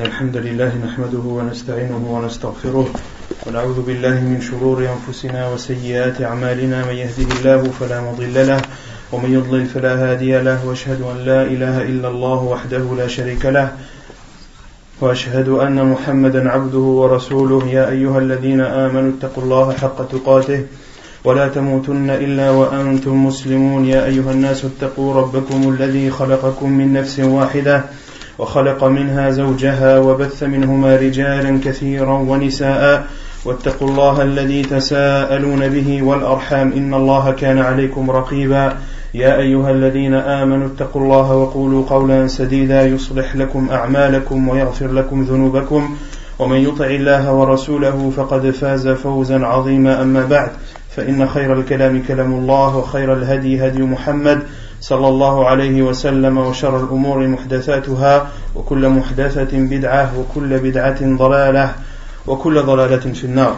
الحمد لله نحمده ونستعينه ونستغفره ونعوذ بالله من شرور أنفسنا وسيئات أعمالنا من يهده الله فلا مضل له ومن يضلل فلا هادي له وأشهد أن لا إله إلا الله وحده لا شريك له وأشهد أن محمدا عبده ورسوله يا أيها الذين آمنوا اتقوا الله حق تقاته ولا تموتن إلا وأنتم مسلمون يا أيها الناس اتقوا ربكم الذي خلقكم من نفس واحدة وخلق منها زوجها وبث منهما رجالا كثيرا ونساء واتقوا الله الذي تساءلون به والأرحام إن الله كان عليكم رقيبا يا أيها الذين آمنوا اتقوا الله وقولوا قولا سديدا يصلح لكم أعمالكم ويغفر لكم ذنوبكم ومن يطع الله ورسوله فقد فاز فوزا عظيما أما بعد فإن خير الكلام كلام الله وخير الهدي هدي محمد صلى الله عليه وسلم وشر الأمور محدثاتها وكل محدثة بدعة وكل بدعة ضلالة وكل ضلالة في النار.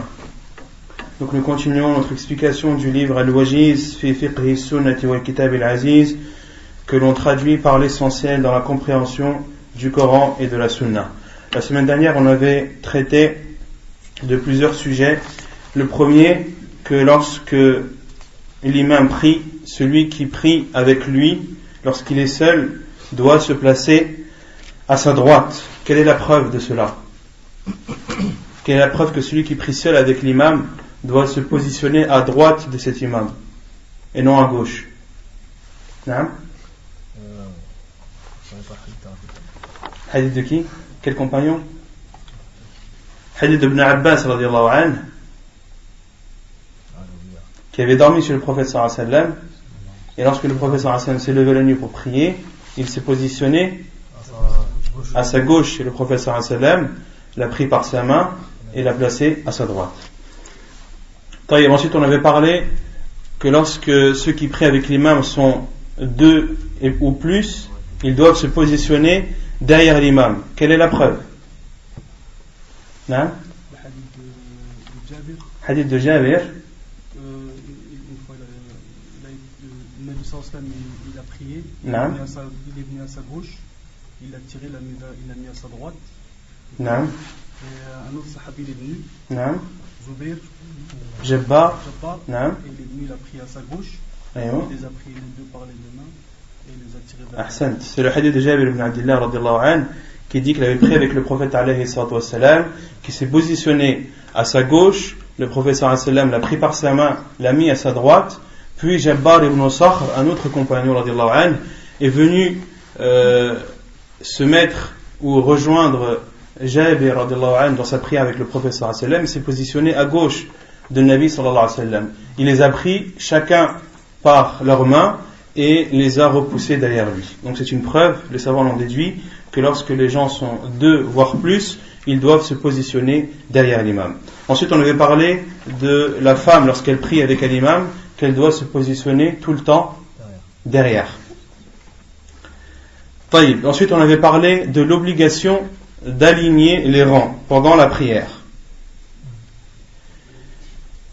Donc nous continuons notre explication du livre Al-Wajiz fi fiqhi sunnati wal kitab al-aziz que l'on traduit par l'essentiel dans la compréhension du Coran et de la Sunna. La semaine dernière on avait traité de plusieurs sujets. Le premier, que lorsque l'imam prie, celui qui prie avec lui, lorsqu'il est seul, doit se placer à sa droite. Quelle est la preuve de cela? Quelle est la preuve que celui qui prie seul avec l'imam doit se positionner à droite de cet imam et non à gauche? Hadith de qui? Quel compagnon? Hadith d'Ibn Abbas radiyallahu anhu, qui avait dormi sur le prophète sallallahu alayhi wa sallam, et lorsque le prophète sallallahu alayhi wa sallam s'est levé la nuit pour prier, il s'est positionné à sa gauche et le prophète sallallahu alayhi wa sallam l'a pris par sa main et l'a placé à sa droite. Ensuite on avait parlé que lorsque ceux qui prient avec l'imam sont deux ou plus, ils doivent se positionner derrière l'imam. Quelle est la preuve? Hadith de Jabir. Il a prié, il est venu à sa gauche, il a tiré, il a mis à sa droite. Et un autre sahabi est venu, Zubair, Jabbar, et il est venu, il a pris à sa gauche, il les a pris les deux par les deux mains et il les a tirés vers Ahsant. C'est le hadith de Jabir ibn Abdullah radiyallahu anhu qui dit qu'il avait prié avec le prophète alayhi salatu wassalam, qui s'est positionné à sa gauche, le prophète sallallahu alayhi wa sallam l'a pris par sa main, l'a mis à sa droite. Puis Jabbar ibn Sakhr, un autre compagnon radiyallahu anhu, est venu se mettre ou rejoindre Jabir radiyallahu anhu dans sa prière avec le prophète sallallahu alayhi wa sallam. Il s'est positionné à gauche de Nabi sallallahu alayhi wa sallam. Il les a pris chacun par leurs mains et les a repoussés derrière lui. Donc c'est une preuve, les savants l'ont déduit, que lorsque les gens sont deux voire plus, ils doivent se positionner derrière l'imam. Ensuite on avait parlé de la femme lorsqu'elle prie avec un imam, qu'elle doit se positionner tout le temps derrière. Ensuite, on avait parlé de l'obligation d'aligner les rangs pendant la prière.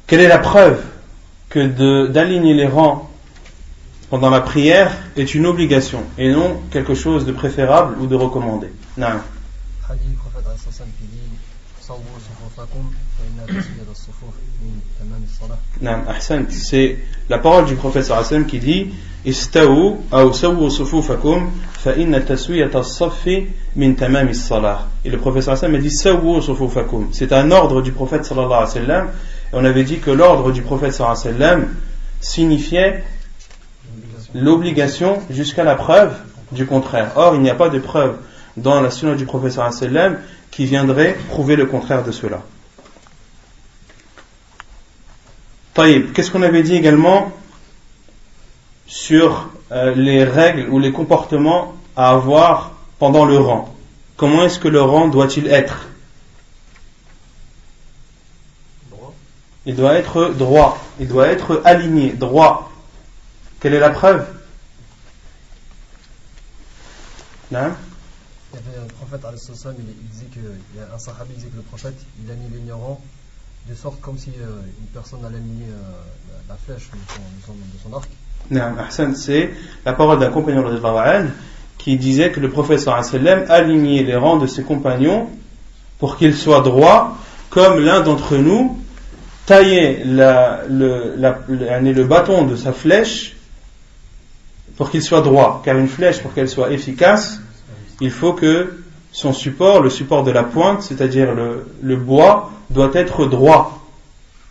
Quelle est la preuve que d'aligner les rangs pendant la prière est une obligation et non quelque chose de préférable ou de recommandé? Non. C'est la parole du prophète sallallahu alayhi wa sallam qui dit Istawu aw sawwu sufufakum fa inna taswiyata as-saffi min tamam as-salah. Et le prophète sallallahu alayhi wa sallam a dit Sawwu sufufakum. C'est un ordre du prophète sallallahu alayhi wa sallam, et on avait dit que l'ordre du prophète sallallahu alayhi wa sallam signifiait l'obligation jusqu'à la preuve du contraire. Or il n'y a pas de preuve dans la sunna du prophète sallallahu alayhi wa sallam qui viendrait prouver le contraire de cela. Qu'est-ce qu'on avait dit également sur les règles ou les comportements à avoir pendant le rang? Comment est-ce que le rang doit-il être? Il doit être droit, il doit être aligné, droit. Quelle est la preuve? Non? Il y avait le prophète il disait que il y a un sahabi disait que le prophète il a mis les rangs de sorte comme si une personne allait aligner la flèche de son arc. C'est la parole d'un compagnon qui disait que le prophète sallallahu alayhi wa sallam alignait les rangs de ses compagnons pour qu'ils soient droits, comme l'un d'entre nous taillait le bâton de sa flèche pour qu'il soit droit. Car une flèche, pour qu'elle soit efficace, il faut que son support, le support de la pointe, c'est-à-dire le bois, doit être droit.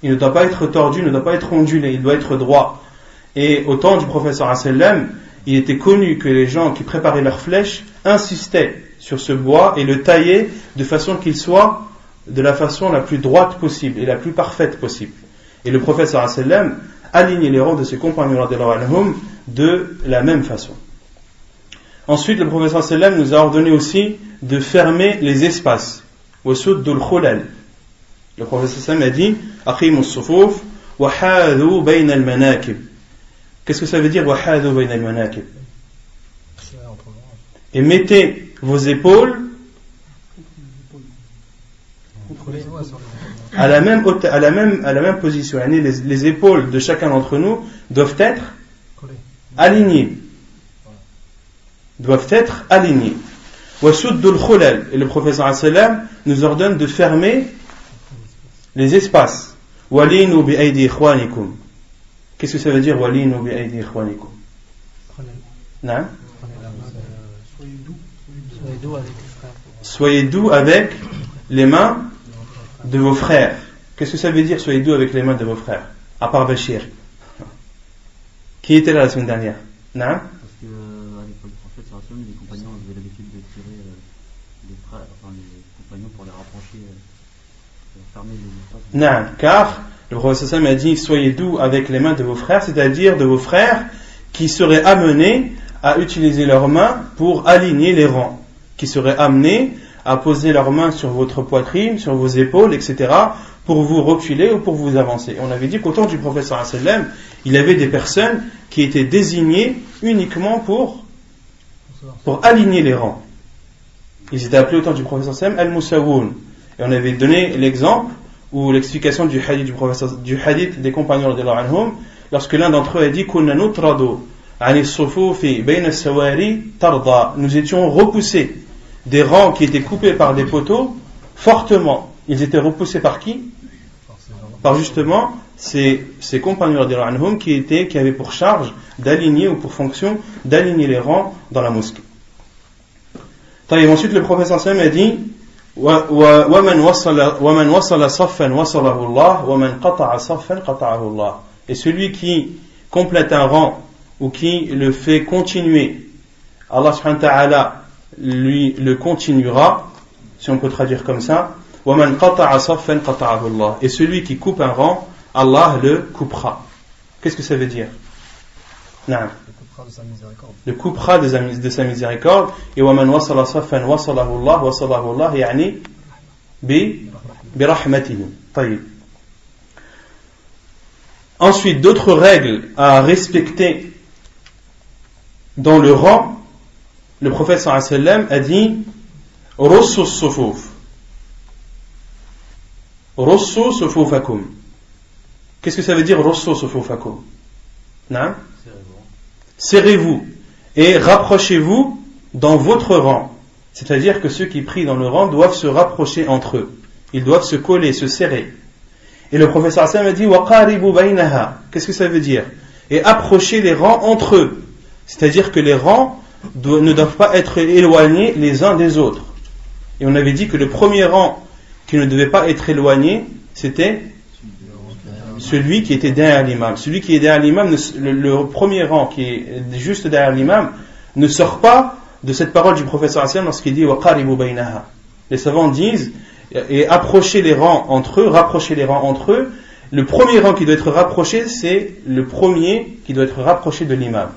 Il ne doit pas être tordu, il ne doit pas être ondulé, il doit être droit. Et au temps du prophète sallallahu alayhi wa sallam, il était connu que les gens qui préparaient leurs flèches insistaient sur ce bois et le taillaient de façon qu'il soit de la façon la plus droite possible et la plus parfaite possible. Et le prophète sallallahu alayhi wa sallam alignait les rangs de ses compagnons de la même façon. Ensuite, le prophète sallallahu alayhi wa sallam nous a ordonné aussi de fermer les espaces. وَسُدُّ الْخُلَلِ. Le prophète sallallahu alayhi wa sallam a dit أَقِيمُوا الصُّفُوفَ وَحَاذُوا بَيْنَ الْمَنَاكِبِ. Qu'est-ce que ça veut dire وَحَاذُوا بَيْنَ الْمَنَاكِبِ? Et mettez vos épaules à la même position. Les épaules de chacun d'entre nous doivent être alignées. وَسُدُّ الْخُلَلِ. Et le prophète sallallahu alayhi wa sallam nous ordonne de fermer les espaces. وَلِينُوا بِأَيْدِي إِخْوَانِكُمْ. Qu'est-ce que ça veut dire وَلِينُوا بِأَيْدِي إِخْوَانِكُمْ? Non? Soyez doux avec les mains de vos frères. Qu'est-ce que ça veut dire soyez doux avec les mains de vos frères? À part Bachir. Qui était là la semaine dernière? Non? Parce que à l'époque du prophète, les compagnons avaient l'habitude de tirer les frères, enfin les compagnons pour les rapprocher, fermer les espaces. Non, car le prophète a dit soyez doux avec les mains de vos frères, c'est-à-dire de vos frères qui seraient amenés à utiliser leurs mains pour aligner les rangs, qui seraient amenés à poser leurs mains sur votre poitrine, sur vos épaules, etc., pour vous reculer ou pour vous avancer. On avait dit qu'au temps du prophète sallallahu alayhi wa sallam, il y avait des personnes qui étaient désignées uniquement pour aligner les rangs. Ils étaient appelés au temps du prophète sallallahu alayhi wa sallam al-Musawwoun. Et on avait donné l'exemple ou l'explication du hadith des compagnons radhiyallahu anhum, lorsque l'un d'entre eux a dit kunna nutradu ani as-sufufi bayna as-sawari tarda. Nous étions repoussés des rangs qui étaient coupés par des poteaux fortement. Ils étaient repoussés par qui? Par justement ces compagnons radhiyallahu anhum qui avaient pour charge d'aligner ou pour fonction d'aligner les rangs dans la mosquée. Ensuite le prophète sallallahu alayhi wa sallam a dit وَمَنْ وَصَلَ صَفًّا وَصَلَهُ اللَّهُ وَمَنْ قَطَعَ صَفًّا قَطَعَهُ اللَّهُ. Et celui qui complète un rang ou qui le fait continuer, Allah subhanahu wa ta'ala lui le continuera, si on peut traduire comme ça. وَمَنْ قَطَعَ صَفًّا قَطَعَهُ اللَّهُ. Et celui qui coupe un rang, Allah le coupera. Qu'est-ce que ça veut dire? Non. Le coupera de sa miséricorde. Et وَمَنْ وَصَلَ صَفًّا وَصَلَهُ اللَّهُ يعني برحمته. طيب. Ensuite, d'autres règles à respecter dans le rang. Le prophète sallallahu alayhi wa sallam a dit رُصُّوا الصُّفُوفَ رُصُّوا صُفُوفَكُمْ. Qu'est-ce que ça veut dire رُصُّوا صُفُوفَكُمْ? Non? Serrez-vous et rapprochez-vous dans votre rang. C'est-à-dire que ceux qui prient dans le rang doivent se rapprocher entre eux. Ils doivent se coller, se serrer. Et le prophète sallallahu alayhi wa sallam a dit وَقَارِبُوا بَيْنَهَا. Qu'est-ce que ça veut dire? Et approchez les rangs entre eux. C'est-à-dire que les rangs ne doivent pas être éloignés les uns des autres. Et on avait dit que le premier rang qui ne devait pas être éloigné, c'était celui qui était derrière l'imam. Celui qui est derrière l'imam, le premier rang qui est juste derrière l'imam, ne sort pas de cette parole du prophète sallallahu alayhi wa sallam lorsqu'il dit وَقَارِبُوا بَيْنَهَا. Les savants disent et approchez les rangs entre eux, rapprochez les rangs entre eux. Le premier rang qui doit être rapproché, c'est le premier qui doit être rapproché de l'imam.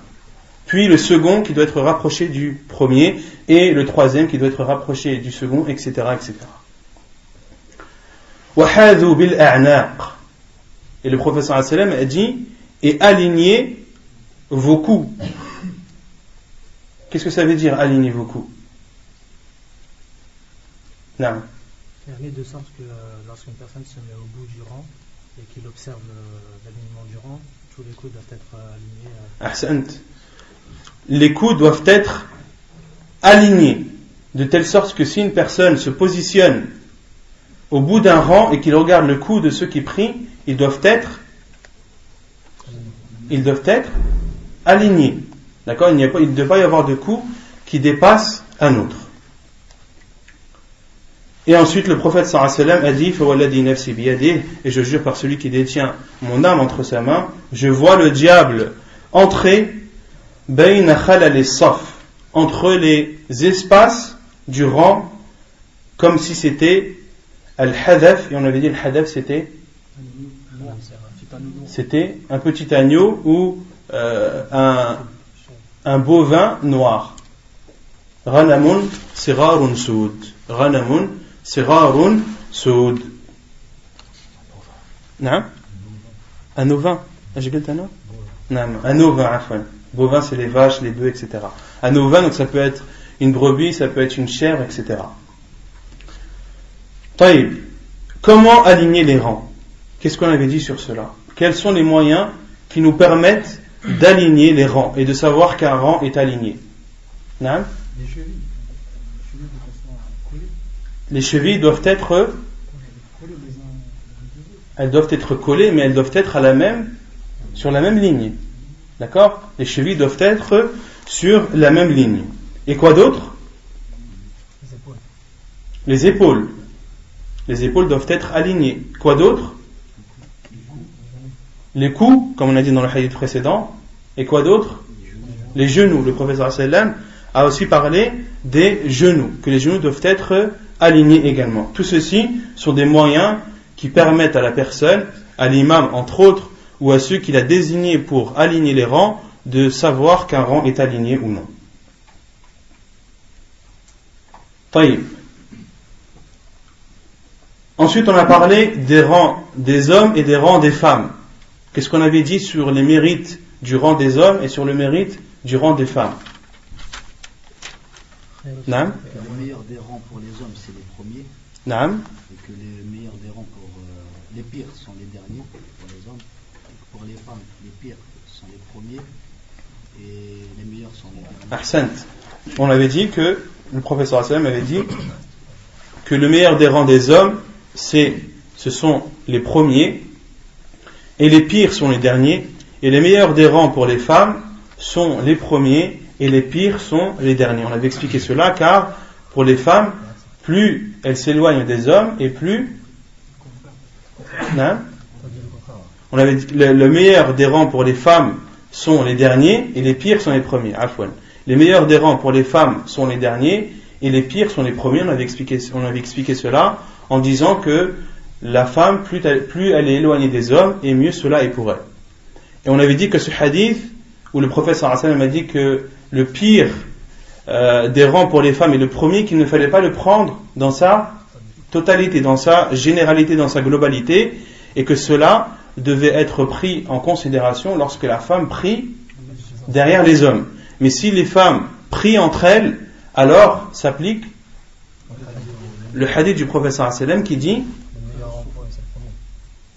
Puis le second qui doit être rapproché du premier, et le troisième qui doit être rapproché du second, etc. etc. وَحَاذُوا بِالْأَعْنَاقِ. Et le prophète sallallahu alayhi wa sallam a dit et alignez vos coups. Qu'est-ce que ça veut dire aligner vos coups? Non. Fermer de sorte que lorsqu'une personne se met au bout du rang et qu'il observe l'alignement du rang, tous les coups doivent être alignés. Ahsant. Les coups doivent être alignés, de telle sorte que si une personne se positionne au bout d'un rang et qu'il regarde le cou de ceux qui prient, ils doivent être alignés. D'accord? Il ne doit pas y avoir de cou qui dépasse un autre. Et ensuite le prophète sallallahu alayhi wa sallam a dit Fawalladhi nafsi biyadihi, et je jure par celui qui détient mon âme entre sa main, je vois le diable entrer bayna khalal as-saf, entre les espaces du rang, comme si c'était al-hadaf, et on avait dit al-hadaf c'était un petit agneau ou un bovin noir. Ghanamun sirarun soud. Ghanamun sirarun soud. Non? Un ovin. J'ai dit un ovin? Non, un ovin, afin. Bovin, c'est les vaches, les bœufs, etc. Un ovin, donc ça peut être une brebis, ça peut être une chèvre, etc. Taïb. Comment aligner les rangs? Qu'est-ce qu'on avait dit sur cela? Quels sont les moyens qui nous permettent d'aligner les rangs et de savoir qu'un rang est aligné? Non? Les chevilles doivent être collées, mais elles doivent être sur la même ligne. D'accord? Les chevilles doivent être sur la même ligne. Et quoi d'autre? Les épaules. Les épaules doivent être alignées. Quoi d'autre? Les coups, comme on a dit dans le hadith précédent. Et quoi d'autre? Les genoux. Le prophète sallallahu alayhi wa sallam a aussi parlé des genoux, que les genoux doivent être alignés également. Tout ceci sont des moyens qui permettent à la personne, à l'imam entre autres, ou à ceux qu'il a désignés pour aligner les rangs, de savoir qu'un rang est aligné ou non. Taïb. Ensuite, on a parlé des rangs des hommes et des rangs des femmes. Qu'est-ce qu'on avait dit sur les mérites du rang des hommes et sur le mérite du rang des femmes? Naam. Le meilleur des rangs pour les hommes, c'est les premiers. Naam. Et que les meilleurs des rangs pour les pires sont les derniers pour les hommes. Et pour les femmes, les pires sont les premiers et les meilleurs sont les derniers. Ahsant. On avait dit que le professeur sallam avait dit que le meilleur des rangs des hommes, ce sont les premiers, et les pires sont les derniers, et les meilleurs des rangs pour les femmes sont les premiers, et les pires sont les derniers. On avait expliqué cela car pour les femmes, plus elles s'éloignent des hommes et plus... Non? On avait dit le meilleur des rangs pour les femmes sont les derniers et les pires sont les premiers. Afwan. Les meilleurs des rangs pour les femmes sont les derniers et les pires sont les premiers. On avait expliqué cela en disant que la femme, plus elle est éloignée des hommes, et mieux cela est pour elle. Et on avait dit que ce hadith, où le prophète sallallahu alayhi wa sallam a dit que le pire des rangs pour les femmes est le premier, qu'il ne fallait pas le prendre dans sa totalité, dans sa généralité, dans sa globalité, et que cela devait être pris en considération lorsque la femme prie derrière les hommes. Mais si les femmes prient entre elles, alors s'applique le hadith du prophète sallallahu alayhi wa sallam qui dit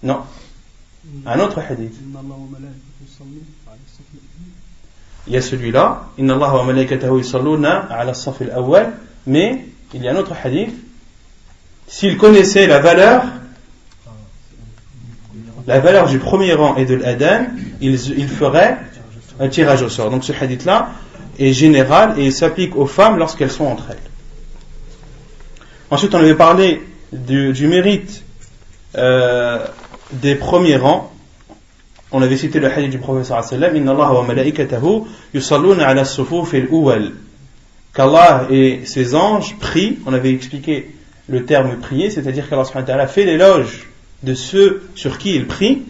non, un autre hadith. Il y a celui-là, Inna Allah wa malaikatahu yusalluna ala as-saf al-awwal, mais il y a un autre hadith. S'ils connaissaient la valeur du premier rang et de l'adhan, ils feraient un tirage au sort. Donc ce hadith-là est général et il s'applique aux femmes lorsqu'elles sont entre elles. Ensuite, on avait parlé du mérite des premiers rangs. On avait cité le hadith du prophète sallallahu alayhi wa sallam, Inna Allah wa malaikatahu yusalluna ala as-sufuf al-awwal, qu'Allah et ses anges prient. On avait expliqué le terme prier, c'est-à-dire qu'Allah subhanahu wa ta'ala fait l'éloge de ceux sur qui il prie.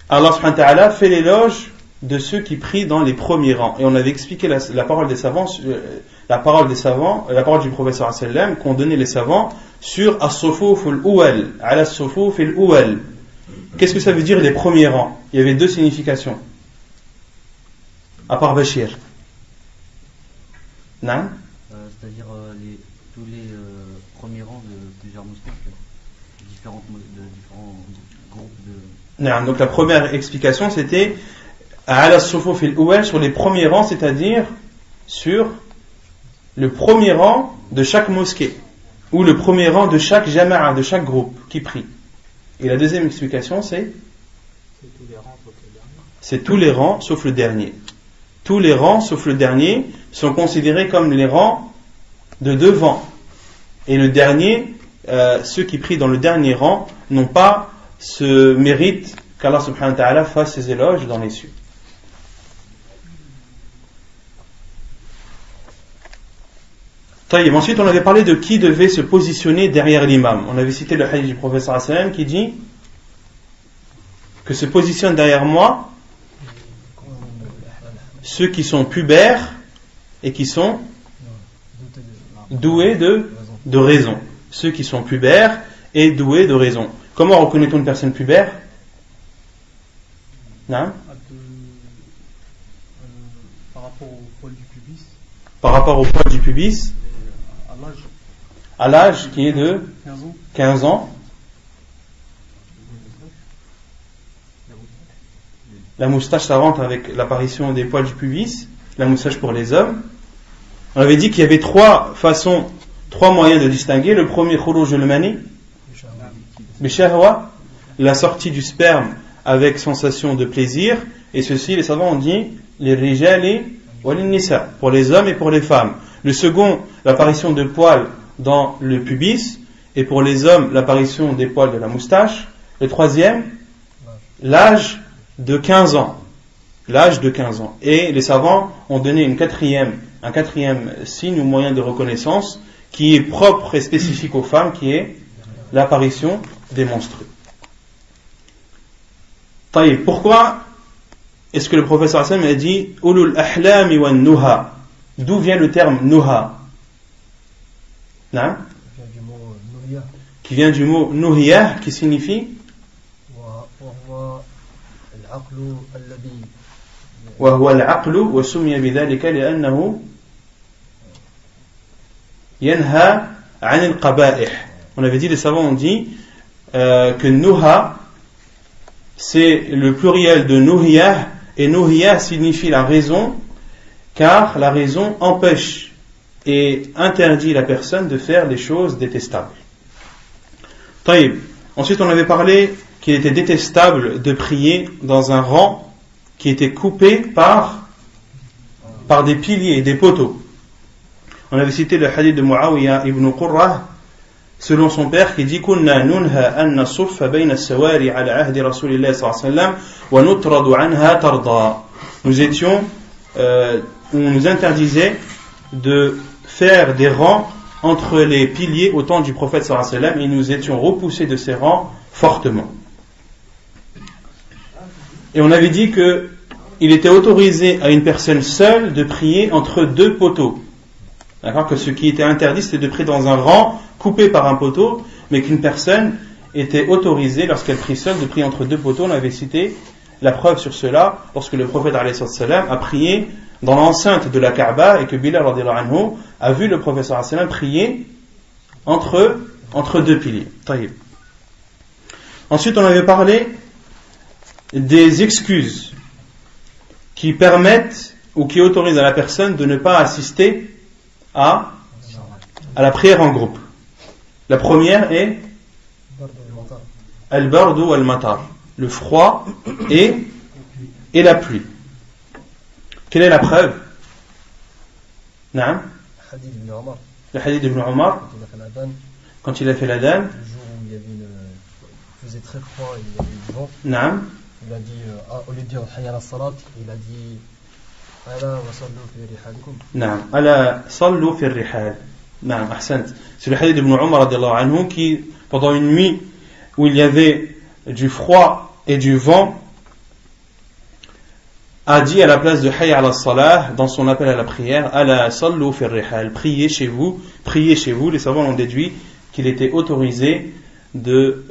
Allah subhanahu wa ta'ala fait l'éloge de ceux qui prient dans les premiers rangs. Et on avait expliqué la parole des savants, la parole du prophète sallallahu alayhi wa sallam qu'ont donné les savants sur as-sufuf al-awwal, ala as-sufuf al-awwal. Qu'est-ce que ça veut dire les premiers rangs? Il y avait deux significations. À part Bachir. Non? C'est-à-dire tous les premiers rangs de plusieurs mosquées, différents groupes de... Non, donc la première explication c'était ala sufuf al-awwal, sur les premiers rangs, c'est-à-dire sur le premier rang de chaque mosquée, ou le premier rang de chaque jama'a, de chaque groupe qui prie. Et la deuxième explication, c'est tous les rangs sauf le dernier. Tous les rangs sauf le dernier sont considérés comme les rangs de devant. Et le dernier, ceux qui prient dans le dernier rang n'ont pas ce mérite qu'Allah subhanahu wa ta'ala fasse ses éloges dans les cieux. Ensuite, on avait parlé de qui devait se positionner derrière l'imam. On avait cité le hadith du prophète sallallahu alayhi wa sallam qui dit que se positionnent derrière moi ceux qui sont pubères et qui sont doués de raison. Ceux qui sont pubères et doués de raison. Comment reconnaît-on une personne pubère? Non? Par rapport au poil du pubis. Par rapport au poil du pubis. À l'âge qui est de 15 ans. La moustache, ça rentre avec l'apparition des poils du pubis. La moustache pour les hommes. On avait dit qu'il y avait trois moyens de distinguer. Le premier, khuruj al-mani, bishahwa, la sortie du sperme avec sensation de plaisir. Et ceci, les savants ont dit, les rijali wa lin-nisa, pour les hommes et pour les femmes. Le second, l'apparition de poils dans le pubis, et pour les hommes, l'apparition des poils de la moustache. Le troisième, l'âge de 15 ans. L'âge de 15 ans. Et les savants ont donné un quatrième signe ou moyen de reconnaissance qui est propre et spécifique aux femmes, qui est l'apparition des menstrues. Pourquoi est-ce que le professeur Hassan a dit ulul ahlami wan nuha? D'où vient le terme nuha? Qui vient du mot nuhiyah, qui signifie وهو العقل وسمي بذلك لأنه ينهى عن القبائح. On avait dit, les savants ont dit que nuha c'est le pluriel de nuhiyah, et nuhiyah signifie la raison, car la raison empêche et interdit la personne de faire des choses détestables. Ensuite, on avait parlé qu'il était détestable de prier dans un rang qui était coupé par des piliers, des poteaux. On avait cité le hadith de Muawiyah ibn Qurrah, selon son père, qui dit Kunna nunha an nasuffa bayna as-sawari ala ahdi Rasulillah sallallahu alayhi wa sallam wa nutradu anha tarda. On nous interdisait de faire des rangs entre les piliers au temps du prophète sallallahu alayhi wa sallam, et nous étions repoussés de ces rangs fortement. Et on avait dit que il était autorisé à une personne seule de prier entre deux poteaux. D'accord? Que ce qui était interdit, c'était de prier dans un rang coupé par un poteau, mais qu'une personne était autorisée, lorsqu'elle prie seule, de prier entre deux poteaux. On avait cité la preuve sur cela lorsque le prophète a prié dans l'enceinte de la Kaaba, et que Bilal radhiyallahu anhu a vu le prophète prier entre deux piliers. Taïb. Ensuite, on avait parlé des excuses qui permettent ou qui autorisent à la personne de ne pas assister à la prière en groupe. La première est al-bardu wal-matar, le froid et la pluie. Quelle est la preuve? Le hadith d'Ibn Omar, quand il a fait l'adhan, le jour où il faisait très froid et il y avait du vent, il a dit, au lieu de dire hayya ala salat, il a dit ala wa sallu fi rihalikum. Ala sallu fi rihal. Ahsant. C'est le hadith d'Ibn Omar radhiyallahu anhu qui, pendant une nuit où il y avait du froid et du vent, a dit à la place de hayya ala salah, dans son appel à la prière, ala sallu fi rihal, priez chez vous. Les savants ont déduit qu'il était autorisé de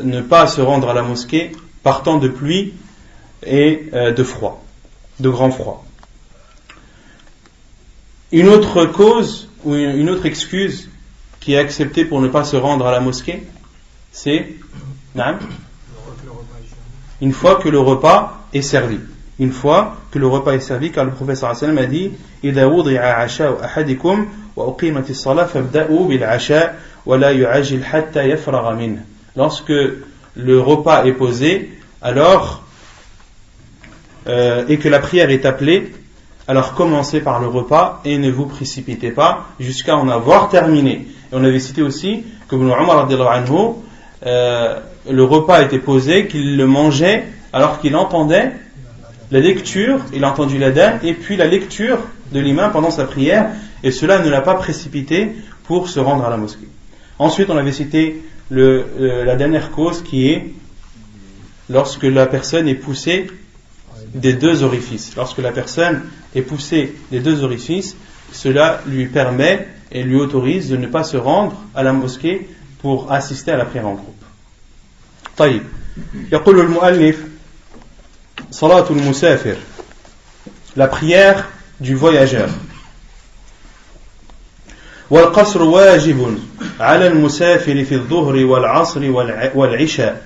ne pas se rendre à la mosquée par temps de pluie et de froid, de grand froid. Une autre cause ou une autre excuse qui est acceptée pour ne pas se rendre à la mosquée, c'est une fois que le repas est servi. une fois que le repas est servi, car le prophète sallallahu alayhi wa sallam a dit إِذَا وُضِعَ عَشَاءُ أَحَدِكُمْ وَأُقِيمَتِ الصَّلَاةِ فَابْدَأُوا بِالْعَشَاءِ وَلَا يُعَجِّلْ حَتَّى يَفْرَغَ مِنْهُ. Lorsque le repas est posé, alors et que la prière est appelée, alors commencez par le repas et ne vous précipitez pas jusqu'à en avoir terminé. Et on avait cité aussi que Ibn Umar radiyallahu anhu, le repas était posé, qu'il le mangeait alors qu'il entendait la lecture, il a entendu l'adhan et puis la lecture de l'imam pendant sa prière, et cela ne l'a pas précipité pour se rendre à la mosquée. Ensuite, on avait cité la dernière cause qui est lorsque la personne est poussée des deux orifices. Lorsque la personne est poussée des deux orifices, cela lui permet et lui autorise de ne pas se rendre à la mosquée pour assister à la prière en groupe. طيب. يقول المؤلف صلاة المسافر, la prière du voyageur. والقصر واجب على المسافر في الظهر والعصر والعشاء.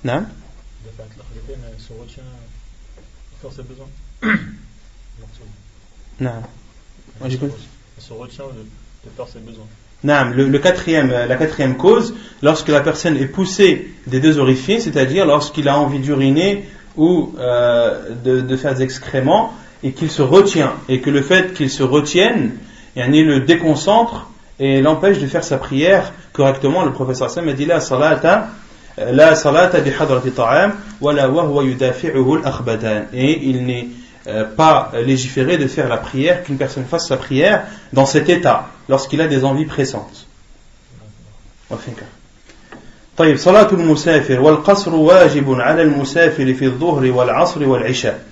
نعم. نعم. La quatrième cause, lorsque la personne est poussée des deux orifices, c'est-à-dire lorsqu'il a envie d'uriner ou de faire des excréments et qu'il se retient, et que le fait qu'il se retienne le déconcentre et l'empêche de faire sa prière correctement. Le professeur Sam a dit la salata bi hadrati ta'am wala wa huwa yudafi'uhu al-akhbatan, et il n'est pas légiféré de faire la prière, qu'une personne fasse sa prière dans cet état lorsqu'il a des envies pressantes. طيب. صلاة المسافر والقصر واجب على المسافر في الظهر والعصر والعشاء.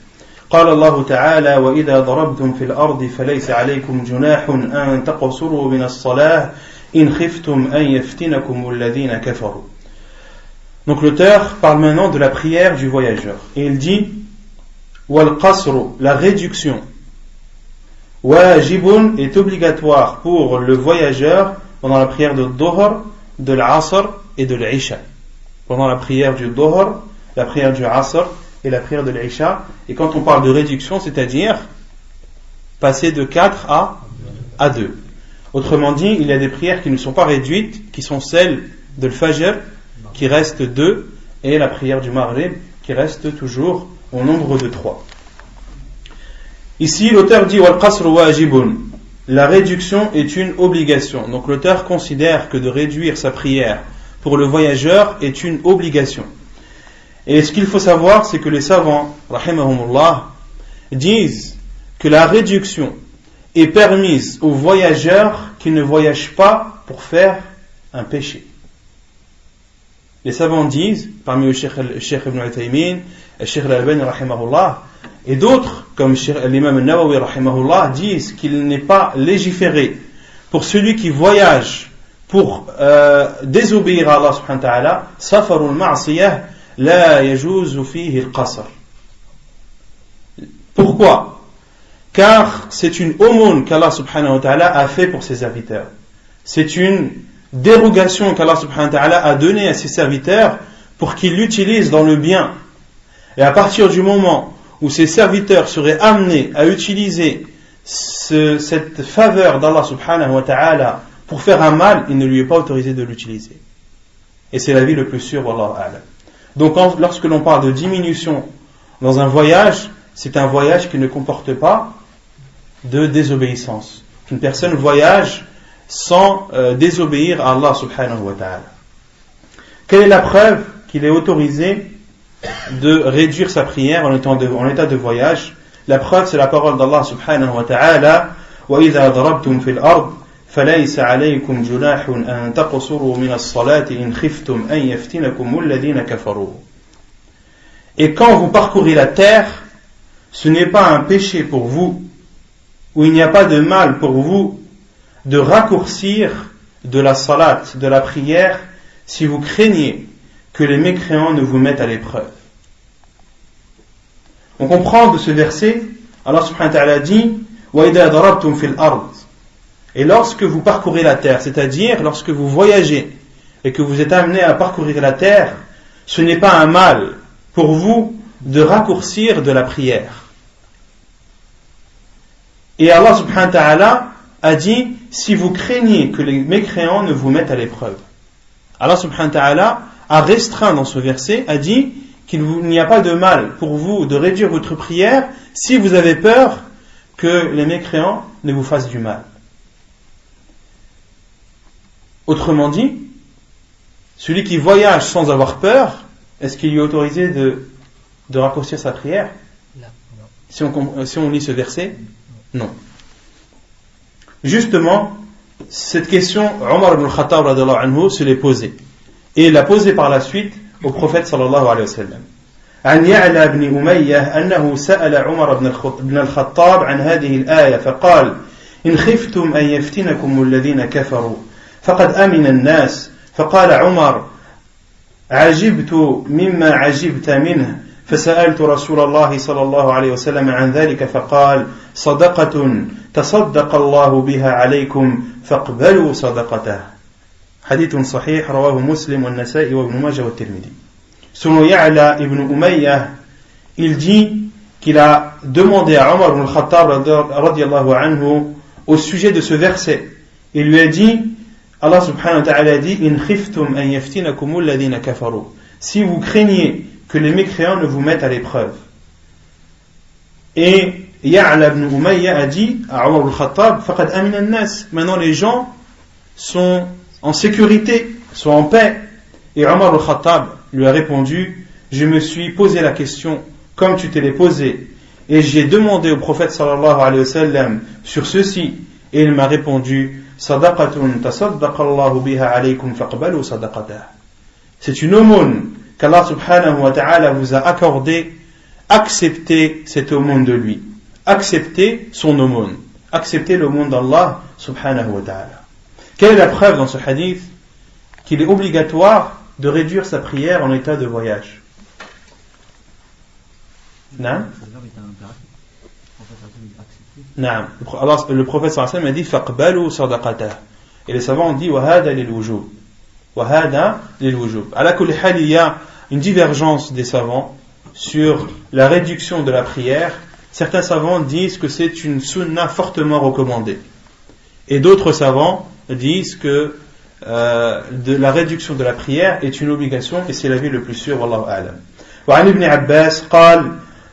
قال الله تعالى وإذا ضربتم في الأرض فليس عليكم جناح أن تقصروا من الصلاة إن خفتم أن يفتنكم الذين كفروا. Donc l'auteur parle maintenant de la prière du voyageur et il dit والقصر, la réduction, wajibun, est obligatoire pour le voyageur pendant la prière de Dhuhr, de l'Asr et de l'Isha. Pendant la prière du Dhuhr, la prière du Asr et la prière de l'Isha. Et quand on parle de réduction, c'est-à-dire passer de 4 à 2. Autrement dit, il y a des prières qui ne sont pas réduites, qui sont celles de l'Fajr, qui restent 2, et la prière du Maghrib, qui reste toujours au nombre de 3. Ici, l'auteur dit wal qasru wajibun, la réduction est une obligation. Donc l'auteur considère que de réduire sa prière pour le voyageur est une obligation. Et ce qu'il faut savoir, c'est que les savants, rahimahumullah, disent que la réduction est permise aux voyageurs qui ne voyagent pas pour faire un péché. Les savants disent, parmi le Cheikh Ibn Uthaymin, le Cheikh Al-Albani rahimahullah, et d'autres, comme l'imam Al-Nawawi rahimahullah, disent qu'il n'est pas légiféré pour celui qui voyage pour désobéir à Allah subhanahu wa ta'ala, safarul ma'siyah la yajuzu fihi al-qasr. Pourquoi? Car c'est une aumône qu'Allah subhanahu wa ta'ala a fait pour ses serviteurs. C'est une dérogation qu'Allah subhanahu wa ta'ala a donnée à ses serviteurs pour qu'ils l'utilisent dans le bien. Et à partir du moment où ses serviteurs seraient amenés à utiliser cette faveur d'Allah subhanahu wa ta'ala pour faire un mal, il ne lui est pas autorisé de l'utiliser. Et c'est l'avis le plus sûr, wallahu a'lam. Donc lorsque l'on parle de diminution dans un voyage, c'est un voyage qui ne comporte pas de désobéissance. Une personne voyage sans désobéir à Allah subhanahu wa ta'ala. Quelle est la preuve qu'il est autorisé de réduire sa prière en état de voyage? La preuve, c'est la parole d'Allah subhanahu wa ta'ala وَإِذَا ضَرَبْتُمْ فِي الْأَرْضِ فَلَيْسَ عَلَيْكُمْ جُنَاحٌ أَن تَقْصُرُوا مِنَ الصَّلَاةِ إِنْ خِفْتُمْ أَن يَفْتِنَكُمُ الَّذِينَ كَفَرُوا. Et quand vous parcourez la terre, ce n'est pas un péché pour vous, ou il n'y a pas de mal pour vous de raccourcir de la salat, de la prière, si vous craignez que les mécréants ne vous mettent à l'épreuve. On comprend de ce verset, Allah subhanahu wa ta'ala dit وَإِذَا ضَرَبْتُمْ فِي الْأَرْضِ, et lorsque vous parcourez la terre, c'est-à-dire lorsque vous voyagez et que vous êtes amené à parcourir la terre, ce n'est pas un mal pour vous de raccourcir de la prière. Et Allah subhanahu wa ta'ala a dit, si vous craignez que les mécréants ne vous mettent à l'épreuve. Allah subhanahu wa ta'ala a restreint dans ce verset, a dit qu'il n'y a pas de mal pour vous de réduire votre prière si vous avez peur que les mécréants ne vous fassent du mal. Autrement dit, celui qui voyage sans avoir peur, est-ce qu'il lui est autorisé de raccourcir sa prière? Non. Si on lit ce verset, non. Justement, cette question, Omar ibn al-Khattab radhiyallahu anhu se l'est posée. Et il l'a posée par la suite au prophète sallallahu alayhi wa sallam. عن يعلى بن أمية أنه سأل عمر بن الخطاب عن هذه الآية فقال إن خفتم أن يفتنكم الذين كفروا فقد أمن الناس فقال عمر عجبت مما عجبت منه فسألت رسول الله صلى الله عليه وسلم عن ذلك فقال صدقة تصدق الله بها عليكم فاقبلوا صدقته. حديث صحيح رواه مسلم والنسائي وابن ماجه والترمذي. Selon Ya'la ibn Umayyah, il dit qu'il a demandé à Omar ibn al-Khattab radiyallahu anhu au sujet de ce verset. Il lui a dit, Allah subhanahu wa ta'ala a dit, in khiftum an yaftinakum alladhina kafaru. Si vous craignez que les mécréants ne vous mettent à l'épreuve. Et Ya'la ibn Umayyah a dit à Omar ibn al-Khattab, faqad amina an-nas. Maintenant les gens sont en sécurité, sont en paix. Et Omar ibn al-Khattab lui a répondu, je me suis posé la question comme tu te l'es posée et j'ai demandé au prophète sallallahu alayhi wa sallam sur ceci et il m'a répondu, sadaqatun tasaddaqallahu biha alaykum faqbalu sadaqatah. C'est une aumône qu'Allah subhanahu wa ta'ala vous a accordée, acceptez cette aumône de lui, acceptez son aumône, acceptez l'aumône d'Allah subhanahu wa ta'ala. Quelle est la preuve dans ce hadith qu'il est obligatoire de réduire sa prière en état de voyage? Non? Non. Le prophète sallallahu alayhi wa sallam a dit faqbalu sadaqatah. Et les savants ont dit wa hada lil wujub. Wa hada lil wujub. Ala kulli hal, il y a une divergence des savants sur la réduction de la prière. Certains savants disent que c'est une sunna fortement recommandée. Et d'autres savants disent que de la réduction de la prière est une obligation et c'est l'avis le plus sûr, wallahu a'lam. وعن ابن عباس قال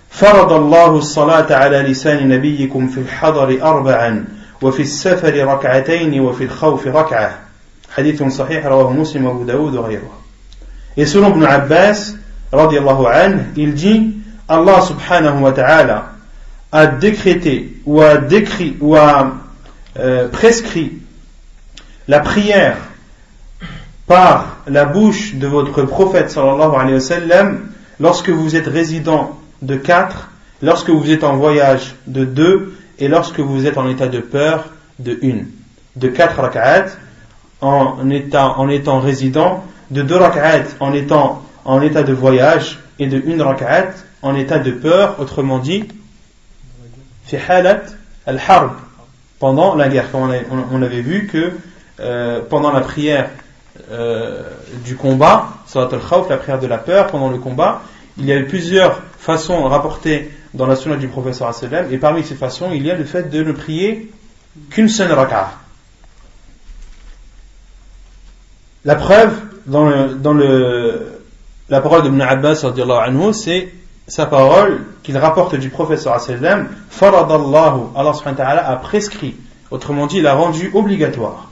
فرض الله الصلاة على لسان نبيكم في الحضر 4 وفي السفر 2 وفي الخوف 1. حديث صحيح رواه مسلم وابو داود وغيره. Et selon Ibn Abbas radiyallahu anhu, il dit Allah subhanahu wa ta'ala a décrété ou a décrit ou a prescrit la prière par la bouche de votre prophète sallallahu alayhi wa sallam lorsque vous êtes résident de 4, lorsque vous êtes en voyage de 2 et lorsque vous êtes en état de peur de 1. De 4 rak'at en étant résident, de 2 rak'at en étant en état de voyage et de 1 rak'at en état de peur, autrement dit fi halat al-harb, pendant la guerre. Comme on avait vu que pendant la prière du combat, salat al-khawf, la prière de la peur, pendant le combat, il y a eu plusieurs façons rapportées dans la sunna du prophète sallallahu alayhi wa sallam, et parmi ces façons, il y a le fait de ne prier qu'une seule rak'a. La preuve dans la parole d'Ibn Abbas radiyallahu anhu, c'est sa parole qu'il rapporte du prophète sallallahu alayhi wa sallam, faradallahu, Allah subhanahu wa ta'ala a prescrit, autrement dit, il a rendu obligatoire.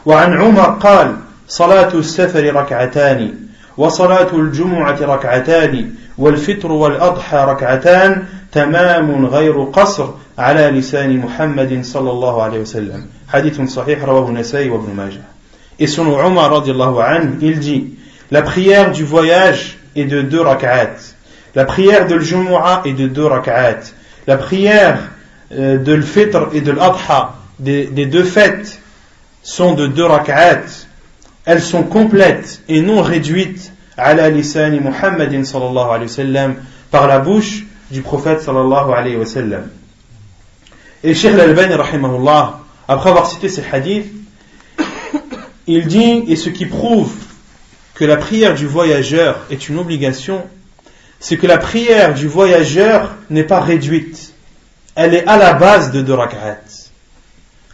وعن عمر قال صلاة السفر 2 وصلاة الجمعة 2 والفطر والأضحى 2 تمام غير قصر على لسان محمد صلى الله عليه وسلم. حديث صحيح رواه النسائي وابن ماجه. Et selon Omar radiyallahu anhu, il dit la prière du voyage est de 2 rak'at, la prière de l'Jumu'ah est de 2 rak'at, la prière de l'Fitr et de l'Adha, des 2 fêtes, sont de 2 rak'at. Elles sont complètes et non réduites ala lisani Muhammadin sallallahu alayhi wa sallam, par la bouche du prophète sallallahu alayhi wa sallam. Et Cheikh Al-Albani rahimahullah, après avoir cité ces hadiths, il dit, et ce qui prouve que la prière du voyageur est une obligation, c'est que la prière du voyageur n'est pas réduite. Elle est à la base de 2 rak'at.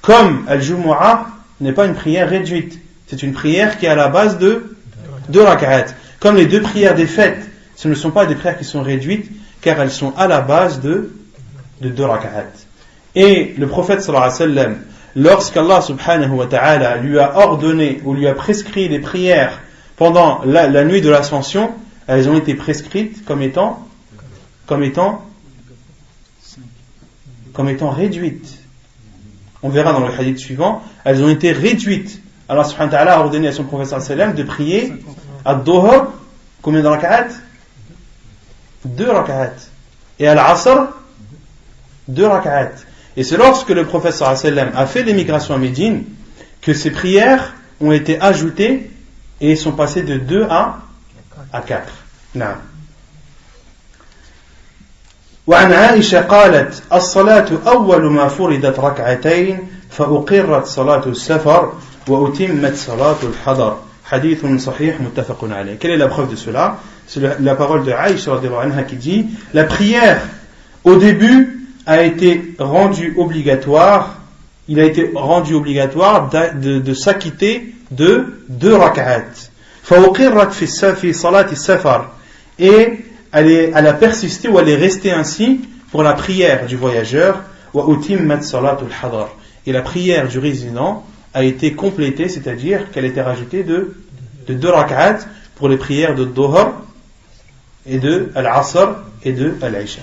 Comme Al-Jumu'ah n'est pas une prière réduite. C'est une prière qui est à la base de 2 rak'at. Comme les 2 prières des fêtes, ce ne sont pas des prières qui sont réduites, car elles sont à la base de 2 rak'at. Et le prophète sallallahu alayhi wa sallam, lorsqu'Allah subhanahu wa ta'ala lui a ordonné ou lui a prescrit les prières pendant la nuit de l'ascension, elles ont été prescrites comme étant réduites. On verra dans le hadith suivant, elles ont été réduites. Allah subhanahu wa ta'ala a ordonné à son prophète sallallahu alayhi wa sallam de prier ad-dhuhr, combien de rak'at? 2 rak'at. Et à l'asr, 2 rak'at. Et c'est lorsque le prophète sallallahu alayhi wa sallam a fait l'émigration à Médine que ces prières ont été ajoutées et sont passées de 2 à 4. نعم. وعن عائشة قالت الصلاة أول ما فرضت ركعتين فأقرت صلاة السفر وأتمت صلاة الحضر حديث صحيح متفق عليه. Quelle est la preuve de cela? C'est la parole de Aïcha radhiyallahu anha qui dit la prière au début a été rendue obligatoire, il a été rendu obligatoire de s'acquitter de 2 rak'at. فأقرت في صلاة السفر, et elle a persisté ou elle est restée ainsi pour la prière du voyageur. Et la prière du résident a été complétée, c'est-à-dire qu'elle était rajoutée de 2 rak'at pour les prières de Dhuhr et de Al-Asr et de Al-Isha.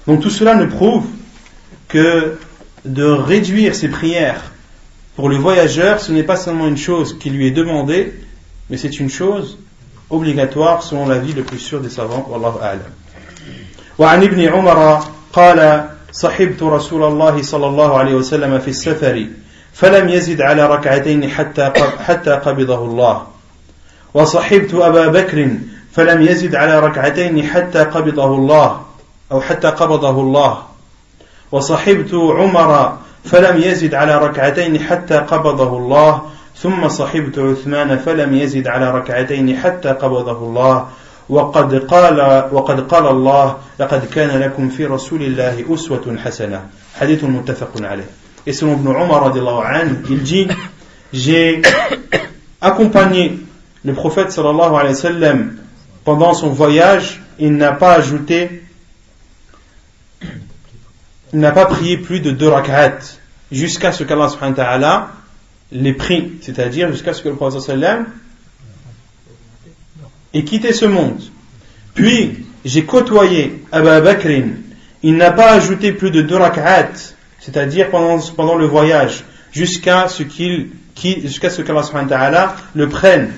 Donc tout cela nous prouve que de réduire ses prières pour le voyageur, ce n'est pas seulement une chose qui lui est demandée, mais c'est une chose obligatoire selon l'avis le plus sûr des savants. Wallahu a'lam. وعن ابن عمر قال صحبت رسول الله صلى الله عليه وسلم في السفر فلم يزد على ركعتين حتى قبضه الله وصحبت أبا بكر فلم يزد على ركعتين حتى قبضه الله أو حتى قبضه الله وصحبت عمر فلم يزد على ركعتين حتى قبضه الله ثم صحبت عثمان فلم يزد على ركعتين حتى قبضه الله وقد قال الله لقد كان لكم في رسول الله أسوة حسنة حديث متفق عليه. Et selon Ibn Umar radiallahu anhu, il dit j'ai accompagné le prophète sallallahu alayhi wa sallam pendant son voyage, il n'a pas prié plus de 2 rak'at jusqu'à ce qu'Allah subhanahu wa ta'ala les prie, c'est-à-dire jusqu'à ce que le prophète sallallahu alayhi wa sallam ait quitté ce monde. Puis j'ai côtoyé Abu Bakr, il n'a pas ajouté plus de 2 rak'at, c'est-à-dire pendant le voyage, jusqu'à ce qu'Allah subhanahu wa ta'ala le prenne.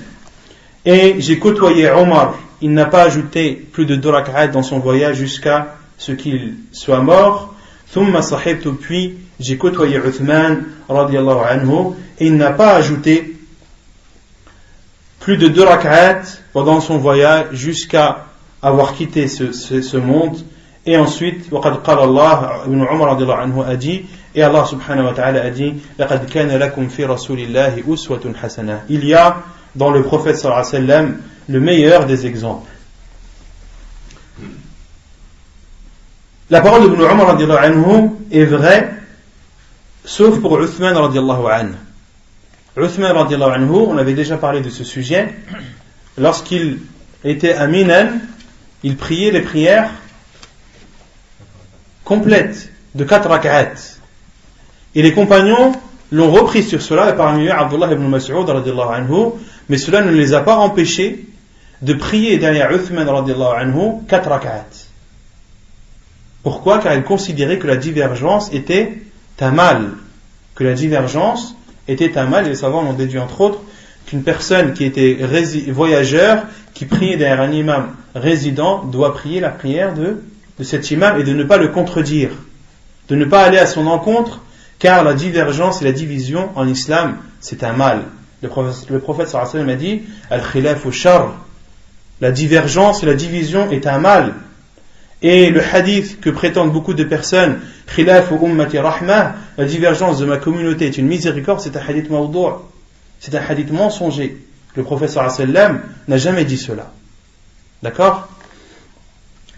Et j'ai côtoyé Omar, il n'a pas ajouté plus de 2 rak'at dans son voyage jusqu'à ce qu'il soit mort. ثم صحبت, puis j'ai côtoyé Uthman radiyallahu anhu, et il n'a pas ajouté plus de 2 rak'at pendant son voyage jusqu'à avoir quitté ce monde. Et ensuite, وقد قال الله, Ibn Umar radiyallahu anhu a dit, et Allah subhanahu wa ta'ala a dit, لقد كان لكم في رسول الله أسوة حسنة. Il y a dans le prophète sallallahu alayhi wa sallam le meilleur des exemples. La parole d'Ibn Umar radiyallahu anhu est vraie, sauf pour Uthman radiyallahu anhu. Uthman radiyallahu anhu, on avait déjà parlé de ce sujet, lorsqu'il était à Minan, il priait les prières complètes de 4 rak'at. Et les compagnons l'ont repris sur cela, et parmi eux Abdullah ibn Mas'ud radiyallahu anhu, mais cela ne les a pas empêchés de prier derrière Uthman radiyallahu anhu 4 rak'at. Pourquoi? Car ils considéraient que la divergence était un mal. Que la divergence était un mal, et les savants ont déduit entre autres qu'une personne qui était voyageur, qui priait derrière un imam résident, doit prier la prière de cet imam et de ne pas le contredire, de ne pas aller à son encontre, car la divergence et la division en islam, c'est un mal. Le prophète sallallahu alayhi wa sallam a dit Al-khilafu shar, la divergence et la division est un mal. Et le hadith que prétendent beaucoup de personnes, khilafu ummati rahmah, la divergence de ma communauté est une miséricorde, c'est un hadith mawdou', c'est un hadith mensonger. Le prophète sallallahu alayhi wa sallam n'a jamais dit cela. D'accord?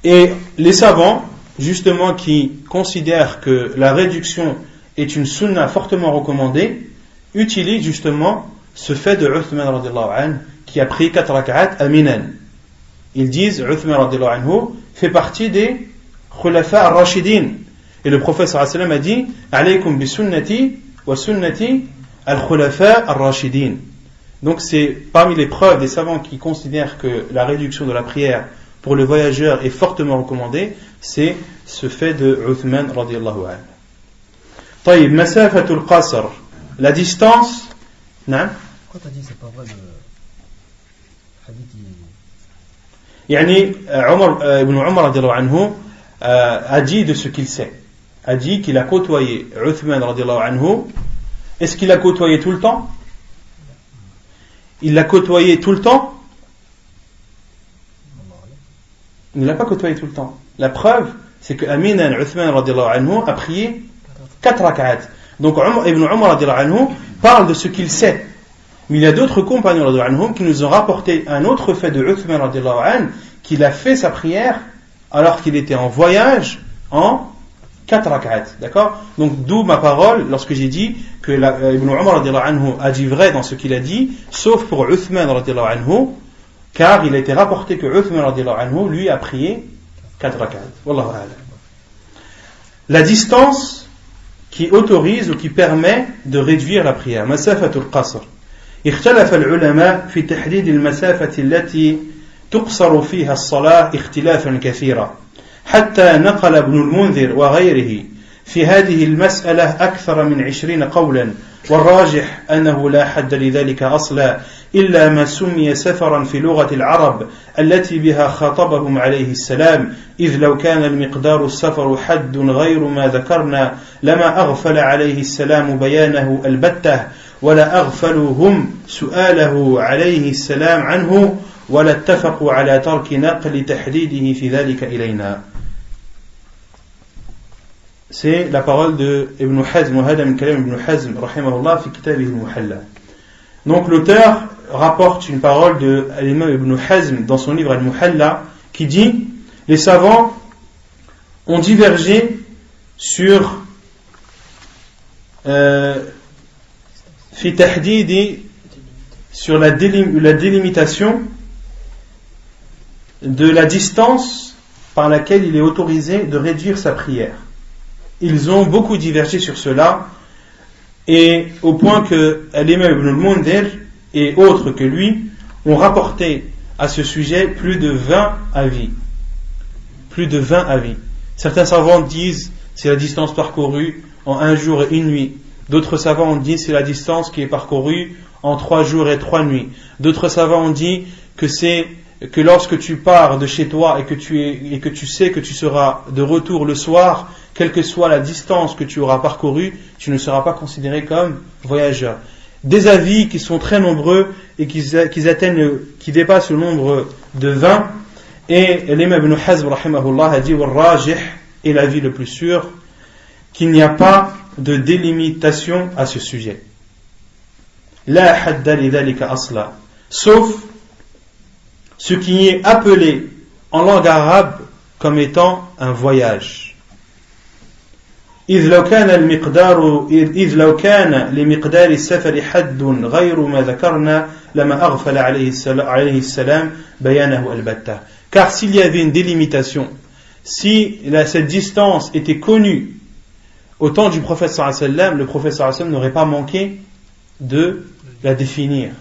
Et les savants, justement, qui considèrent que la réduction est une sunna fortement recommandée, utilisent justement ce fait de Uthman radiallahu anhu qui a pris 4 rak'at à Minan. Ils disent Uthman radiallahu anhu fait partie des khulafa ar-rashidin. Et le prophète sallallahu alayhi wa sallam a dit alaykum bi sunnati wa sunnati al-khulafa ar-rashidin. Donc c'est parmi les preuves des savants qui considèrent que la réduction de la prière pour le voyageur est fortement recommandée, c'est ce fait de Uthman radiallahu anhu. طيب مسافة القصر, la distance. نعم. Pourquoi t'as dit c'est pas vrai le hadith يعني Ibn Umar radiallahu anhu a dit de ce qu'il sait, a dit qu'il a côtoyé Uthman radiallahu anhu. Est-ce qu'il a côtoyé tout le temps? Il l'a côtoyé tout le temps? Il ne l'a pas côtoyé tout le temps. La preuve, c'est que Aminan Uthman radiallahu anhu a prié 4 rak'at. Donc Ibn Umar radiallahu anhu parle de ce qu'il sait. Mais il y a d'autres compagnons radiallahu anhum qui nous ont rapporté un autre fait de Uthman radiallahu anhu, qu'il a fait sa prière alors qu'il était en voyage en 4 rak'at. D'accord? Donc d'où ma parole lorsque j'ai dit que Ibn Umar radiallahu anhu a dit vrai dans ce qu'il a dit, sauf pour Uthman radiallahu anhu, car il a été rapporté que Uthman radiallahu anhu lui a prié 4 rak'at. Wallahu a'lam. La distance qui autorise ou qui permet de réduire la prière. Masafatul qasr. اختلف العلماء في تحديد المسافة التي تقصر فيها الصلاة اختلافا كثيرا حتى نقل ابن المنذر وغيره في هذه المسألة أكثر من 20 قولا والراجح أنه لا حد لذلك أصلا إلا ما سمي سفرا في لغة العرب التي بها خاطبهم عليه السلام إذ لو كان المقدار السفر حد غير ما ذكرنا لما أغفل عليه السلام بيانه البتة ولا أغفلهم سؤاله عليه السلام عنه ولا اتفقوا على ترك نقل تحديده في ذلك إلينا. C'est la parole de Ibn Hazm, وهذا من كلام Ibn Hazm rahimahullah في كتابه المحلى. Donc l'auteur rapporte une parole de l'imam Ibn Hazm dans son livre Al-Muhalla qui dit les savants ont divergé sur fi tahdidi, sur la délimitation de la distance par laquelle il est autorisé de réduire sa prière. Ils ont beaucoup divergé sur cela, et au point que l'imam Ibn al-Mundhir et autres que lui ont rapporté à ce sujet plus de 20 avis. Plus de 20 avis. Certains savants disent c'est la distance parcourue en 1 jour et 1 nuit. D'autres savants ont dit c'est la distance qui est parcourue en 3 jours et 3 nuits. D'autres savants ont dit que c'est que lorsque tu pars de chez toi et que tu sais que tu seras de retour le soir, quelle que soit la distance que tu auras parcourue, tu ne seras pas considéré comme voyageur. Des avis qui sont très nombreux et qui dépassent le nombre de 20. Et l'imam Ibn Hazm rahimahullah a dit wal-rajih est l'avis le plus sûr qu'il n'y a pas de délimitation à ce sujet. La hadda li dhalika asla, sauf ce qui est appelé en langue arabe comme étant un voyage. إذ لو كان لمقدار السفر حد غير ما ذكرنا لما أغفل عليه السلام بيانه البتة. Car s'il y avait une délimitation, si cette distance était connue au temps du prophète sallallahu alayhi wa sallam, le prophète sallallahu alayhi wa sallam n'aurait pas manqué de la définir.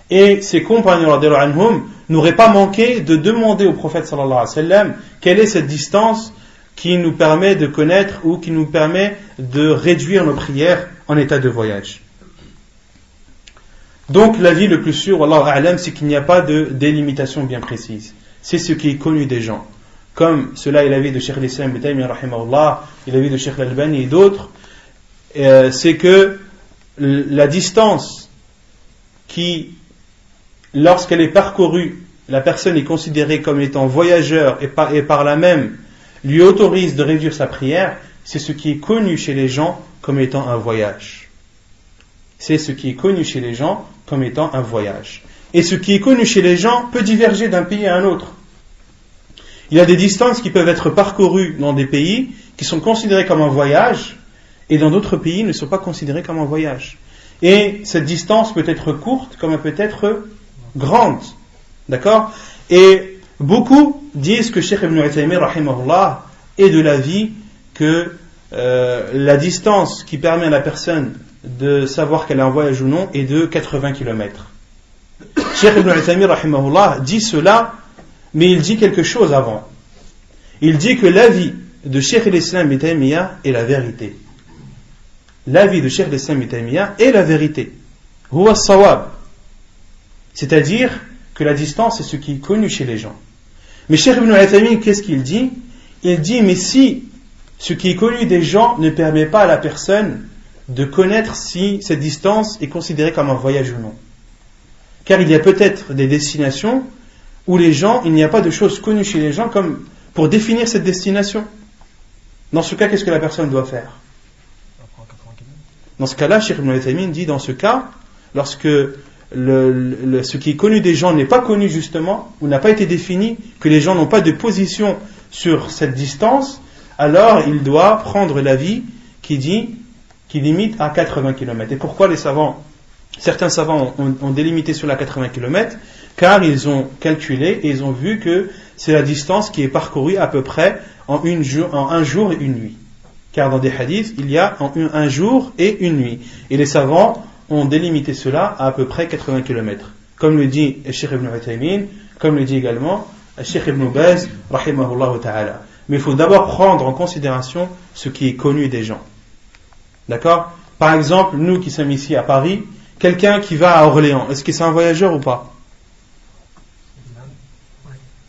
Et ses compagnons radhiyallahu anhum n'auraient pas manqué de demander au prophète sallallahu alayhi wa sallam quelle est cette distance qui nous permet de connaître ou qui nous permet de réduire nos prières en état de voyage. Donc l'avis le plus sûr, wallahu a'lam, c'est qu'il n'y a pas de délimitation bien précise. C'est ce qui est connu des gens. Comme cela est l'avis de Cheikh al-Islam Ibn Taymiyyah rahimahullah, et l'avis de Cheikh al-Albani et d'autres, c'est que la distance qui, lorsqu'elle est parcourue, la personne est considérée comme étant voyageur et par là même lui autorise de réduire sa prière, c'est ce qui est connu chez les gens comme étant un voyage. C'est ce qui est connu chez les gens comme étant un voyage. et ce qui est connu chez les gens peut diverger d'un pays à un autre. Il y a des distances qui peuvent être parcourues dans des pays qui sont considérés comme un voyage, et dans d'autres pays ne sont pas considérés comme un voyage. Et cette distance peut être courte comme elle peut être grande. D'accord ? Et beaucoup disent que Cheikh Ibn Uthaymin, rahimahullah, est de l'avis que la distance qui permet à la personne de savoir qu'elle est en voyage ou non est de 80 km. Cheikh Ibn Uthaymin, rahimahullah, dit cela, mais il dit quelque chose avant. Il dit que l'avis de Cheikh al-Islam Ibn Taymiyyah est la vérité. L'avis de Cheikh al-Islam Ibn Taymiyyah est la vérité. Huwa as-sawab. C'est-à-dire que la distance est ce qui est connu chez les gens. Mais Cheikh Ibn Uthaymin, qu'est-ce qu'il dit ? Il dit, mais si ce qui est connu des gens ne permet pas à la personne de connaître si cette distance est considérée comme un voyage ou non. Car il y a peut-être des destinations où les gens, il n'y a pas de choses connues chez les gens comme pour définir cette destination. Dans ce cas, qu'est-ce que la personne doit faire ? Dans ce cas-là, Cheikh Ibn Uthaymin dit, dans ce cas, lorsque ce qui est connu des gens n'est pas connu justement, ou n'a pas été défini, que les gens n'ont pas de position sur cette distance, alors il doit prendre l'avis qui limite à 80 km. Et pourquoi certains savants ont délimité sur la 80 km ? Car ils ont calculé et ils ont vu que c'est la distance qui est parcourue à peu près en un jour et une nuit. Car dans des hadiths, il y a un jour et une nuit. Et les savants ont délimité cela à peu près 80 km. Comme le dit Cheikh Ibn Uthaymin, comme le dit également Cheikh Ibn Baz, rahimahullah ta'ala. Mais il faut d'abord prendre en considération ce qui est connu des gens. D'accord ? Par exemple, nous qui sommes ici à Paris, quelqu'un qui va à Orléans, est-ce que c'est un voyageur ou pas ?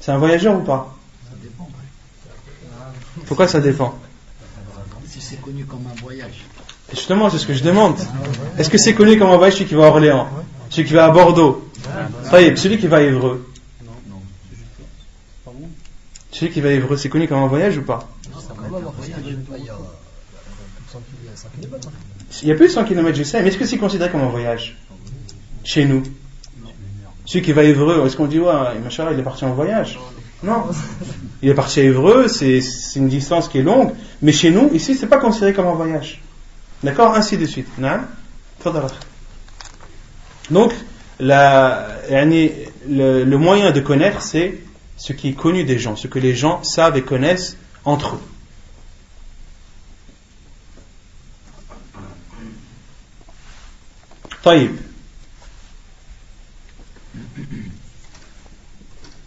C'est un voyageur ou pas ? Ça dépend. Pourquoi ça dépend ? Si c'est connu comme un voyage. Justement, c'est ce que je demande. Est-ce que c'est connu comme un voyage celui qui va à Orléans ? Celui qui va à Bordeaux ? Celui qui va à Évreux ? Celui qui va à Évreux, c'est connu comme un voyage ou pas ? Il y a plus de 100 km, je sais, mais est-ce que c'est considéré comme un voyage ? Chez nous ? Celui qui va à Évreux, est-ce qu'on dit, ouais, machallah, il est parti en voyage ? Non. Il est parti à Évreux, c'est une distance qui est longue, mais chez nous, ici, c'est pas considéré comme un voyage. D'accord ? Ainsi de suite. Donc, le moyen de connaître, c'est ce qui est connu des gens, ce que les gens savent et connaissent entre eux. طيب.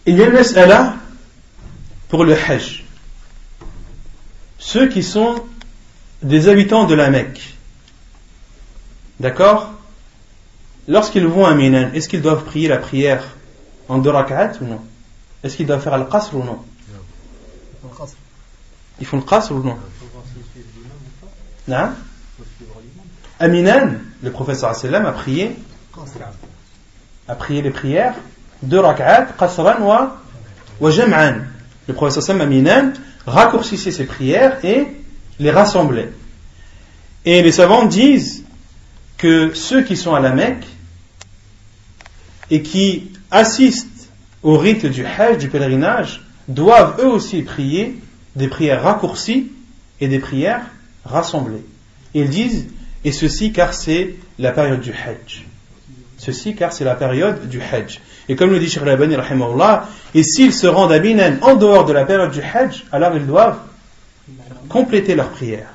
Il y a une mas'ala pour le Hajj. Ceux qui sont des habitants de la Mecque, d'accord ? Lorsqu'ils vont à Minan, est-ce qu'ils doivent prier la prière en 2 rak'at ou non ? Est-ce qu'ils doivent faire al-qasr ou non ? Ils font le qasr ou non ? Non ? À Minan, le prophète sallallahu alayhi wa sallam a prié les prières 2 rak'at, qasran wa jam'an. Le prophète sallallahu alayhi wa sallam à Minan raccourcissait ses prières et les rassemblait. Et les savants disent que ceux qui sont à la Mecque et qui assistent au rite du Hajj, du pèlerinage, doivent eux aussi prier des prières raccourcies et des prières rassemblées. Et ils disent, et ceci car c'est la période du Hajj. Ceci car c'est la période du Hajj. Et comme le dit Cheikh Al-Albani, rahimahullah, et s'ils se rendent à Minan en dehors de la période du Hajj, alors ils doivent compléter leur prière.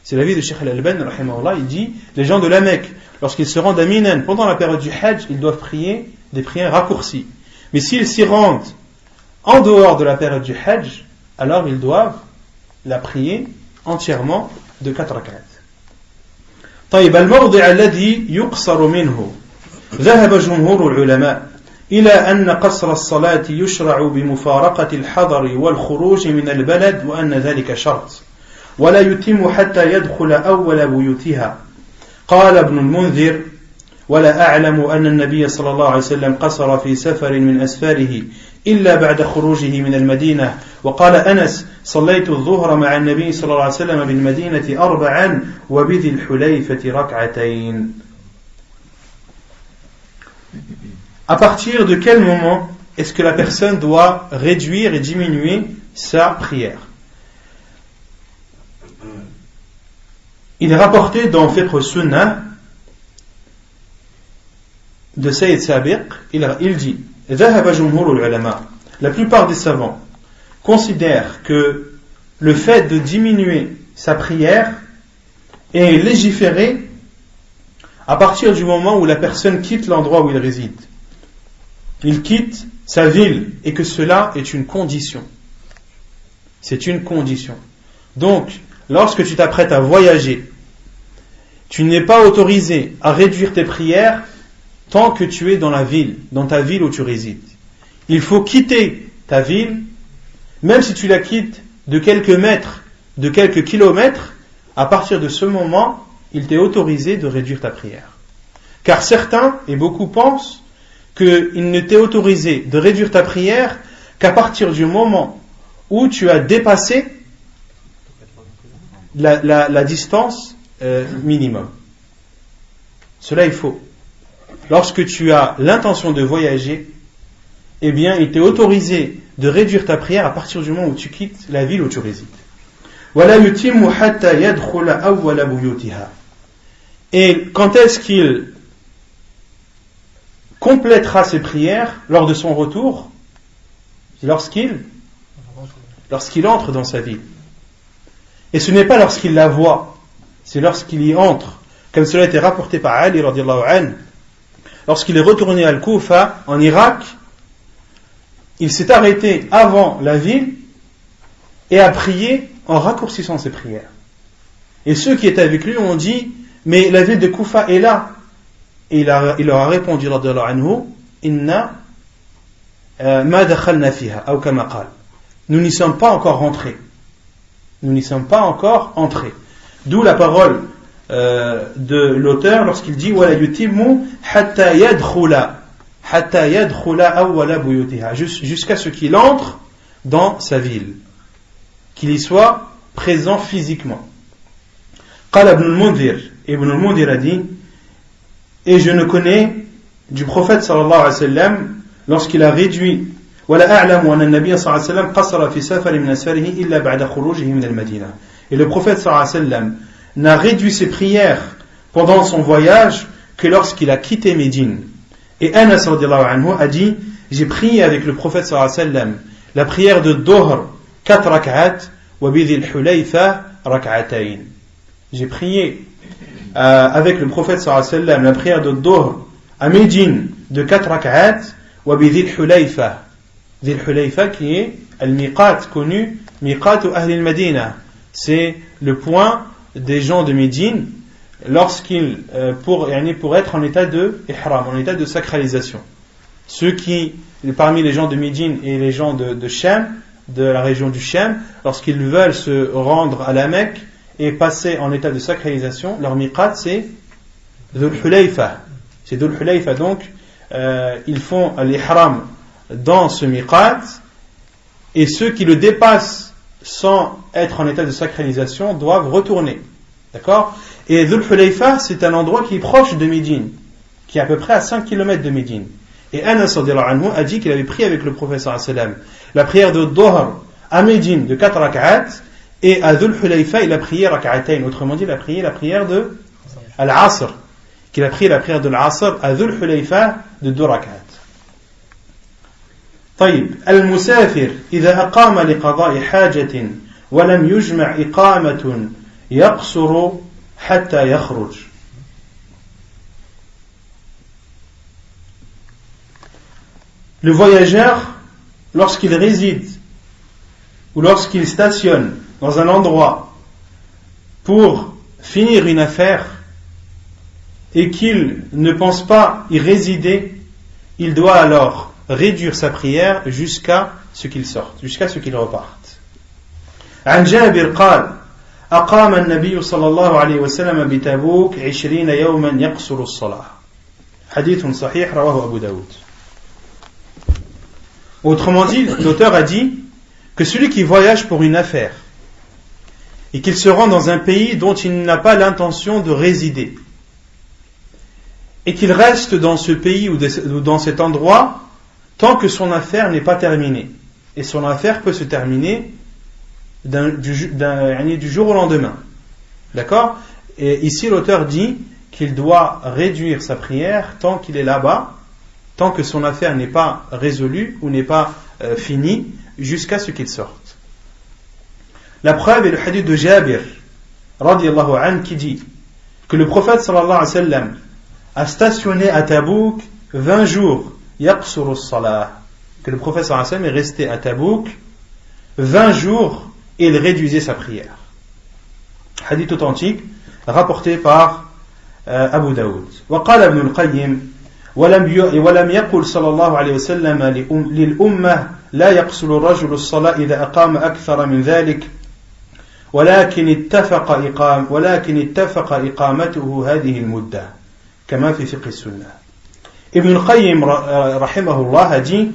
C'est l'avis de Cheikh Al-Albani, rahimahullah, il dit, les gens de la Mecque, lorsqu'ils se rendent à Minan pendant la période du Hajj, ils doivent prier des prières raccourcies. Mais s'ils s'y rendent en dehors de la période du Hajj, alors ils doivent la prier entièrement de 4 rak'at. طيب الموضع الذي يقصر منه ذهب جمهور العلماء إلى أن قصر الصلاة يشرع بمفارقة الحضر والخروج من البلد وأن ذلك شرط ولا يتم حتى يدخل أول بيوتها. قال ابن المنذر ولا أعلم أن النبي صلى الله عليه وسلم قصر في سفر من أسفاره إلا بعد خروجه من المدينة. وقال أنس صليت الظهر مع النبي صلى الله عليه وسلم بالمدينة 4 وبذي الحليفة 2 ركعتين. à partir de quel moment est-ce que la personne doit réduire et diminuer sa prière? Il est rapporté dans Fiqh Sunnah de Sayyid Sabiq, il dit la plupart des savants considèrent que le fait de diminuer sa prière est légiféré à partir du moment où la personne quitte l'endroit où il réside. Il quitte sa ville et que cela est une condition. C'est une condition. Donc, lorsque tu t'apprêtes à voyager, tu n'es pas autorisé à réduire tes prières tant que tu es dans la ville, dans ta ville où tu résides. Il faut quitter ta ville, même si tu la quittes de quelques mètres, de quelques kilomètres, à partir de ce moment, il t'est autorisé de réduire ta prière. Car certains, et beaucoup pensent, qu'il ne t'est autorisé de réduire ta prière qu'à partir du moment où tu as dépassé la distance minimum. Cela est faux. Lorsque tu as l'intention de voyager, eh bien, il t'est autorisé de réduire ta prière à partir du moment où tu quittes la ville où tu résides. Et quand est-ce qu'il complétera ses prières lors de son retour? Lorsqu'il entre dans sa ville. Et ce n'est pas lorsqu'il la voit, c'est lorsqu'il y entre. Comme cela a été rapporté par Ali radiyallahu anhu, lorsqu'il est retourné à Al-Koufa, en Irak, il s'est arrêté avant la ville et a prié en raccourcissant ses prières. Et ceux qui étaient avec lui ont dit, mais la ville de Koufa est là. Et il leur a répondu radiyallahu anhu, inna ma dakhalna fiha, ou kama qal. Nous n'y sommes pas encore rentrés. Nous n'y sommes pas encore entrés. D'où la parole de l'auteur lorsqu'il dit wala yutimmu hatta yadkhula awwala buyutiha, jusqu'à ce qu'il entre dans sa ville, qu'il y soit présent physiquement. Qala ibn al-Mundhir a dit, et je ne connais du prophète sallallahu alayhi wa sallam lorsqu'il a réduit ولا أعلم أن النبي صلى الله عليه وسلم قصر في سفر من أسفاره إلا بعد خروجه من المدينة. Et le prophète sallallahu alayhi wa sallam n'a réduit ses prières pendant son voyage que lorsqu'il a quitté Médine. Et Anas radiyallahu anhu a dit, j'ai prié avec le prophète sallallahu alayhi wa sallam la prière de Dohr 4 rak'at wa bidhil hulayfa rak'atayn. J'ai prié avec le prophète sallallahu alayhi wa sallam la prière de Dohr à Médine de 4 rak'at wa bidhil hulayfa. Dhil Hulayfa qui est al-miqat connu, miqat ahli al-Madina, c'est le point des gens de Médine lorsqu'ils pour être en état de ihram, en état de sacralisation. Ceux qui parmi les gens de Médine et les gens de Sham, de la région du Sham, lorsqu'ils veulent se rendre à la Mecque et passer en état de sacralisation, leur miqat c'est Dhul Hulayfa. C'est Dhul Hulayfa, donc ils font l'ihram dans ce miqat, et ceux qui le dépassent sans être en état de sacralisation doivent retourner. D'accord? Et Dhul Hulayfa, c'est un endroit qui est proche de Médine, qui est à peu près à 5 km de Médine. Et Anas radiyallahu anhu a dit qu'il avait prié avec le prophète sallallahu alayhi wa sallam la prière de Dohr à Médine de 4 rak'at, et à Dhul Hulayfa il a prié rak'atayn, autrement dit il a prié la prière de Al-Asr, qu'il a prié la prière de Al-Asr à Dhul Hulayfa de 2 rak'at. طيب المسافر إذا أقام لقضاء حاجة ولم يجمع إقامة يقصر حتى يخرج. Le voyageur, lorsqu'il réside ou lorsqu'il stationne dans un endroit pour finir une affaire et qu'il ne pense pas y résider, il doit alors réduire sa prière jusqu'à ce qu'il sorte, jusqu'à ce qu'il reparte. عن جابر قال أقام النبي صلى الله عليه وسلم بتبوك 20 يوما يقصر الصلاة. حديث صحيح رواه أبو داود. Autrement dit, l'auteur a dit que celui qui voyage pour une affaire et qu'il se rend dans un pays dont il n'a pas l'intention de résider, et qu'il reste dans ce pays ou dans cet endroit tant que son affaire n'est pas terminée. Et son affaire peut se terminer du jour au lendemain. D'accord? Et ici l'auteur dit qu'il doit réduire sa prière tant qu'il est là-bas, tant que son affaire n'est pas résolue ou n'est pas finie, jusqu'à ce qu'il sorte. La preuve est le hadith de Jabir radiyallahu anhu qui dit que le prophète sallallahu alayhi wa sallam a stationné à Tabouk 20 jours, yaqsuru as-salah, que le prophète sallallahu alayhi wa sallam est resté à Tabouk 20 jours et il réduisait sa prière. Hadith authentique rapporté par Abu Daoud. وقال ابن القيم ولم يقل صلى الله عليه وسلم للأمة لا يقصر الرجل الصلاة إذا أقام أكثر من ذلك ولكن اتفق إقامته هذه المدة كما في فقه السنة. Ibn al-Qayyim rahimahullah a dit,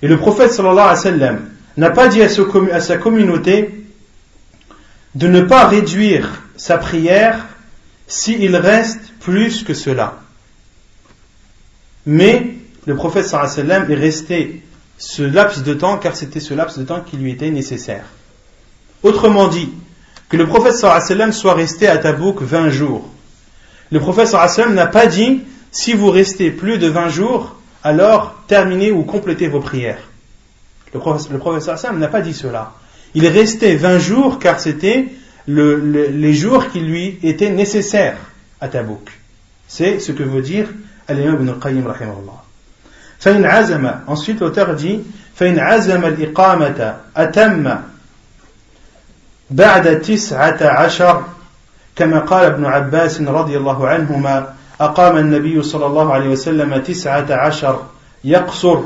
et le prophète sallallahu alayhi wa sallam n'a pas dit à sa communauté de ne pas réduire sa prière s'il reste plus que cela. Mais le prophète sallallahu alayhi wa sallam est resté ce laps de temps car c'était ce laps de temps qui lui était nécessaire. Autrement dit, que le prophète sallallahu alayhi wa sallam soit resté à Tabouk 20 jours. Le prophète sallallahu alayhi wa sallam n'a pas dit si vous restez plus de 20 jours, alors terminez ou complétez vos prières. Le prophète sallallahu alayhi wa sallam n'a pas dit cela. Il est resté 20 jours car c'était les jours qui lui étaient nécessaires à Tabouk. C'est ce que veut dire Al-Imam Ibn al-Qayyim rahimahullah. فإن عزم, ensuite l'auteur dit فإن عزم الإقامة أتم بعد 19 كما قال ابن عباس رضي الله عنهما أقام النبي صلى الله عليه وسلم 19 يقصر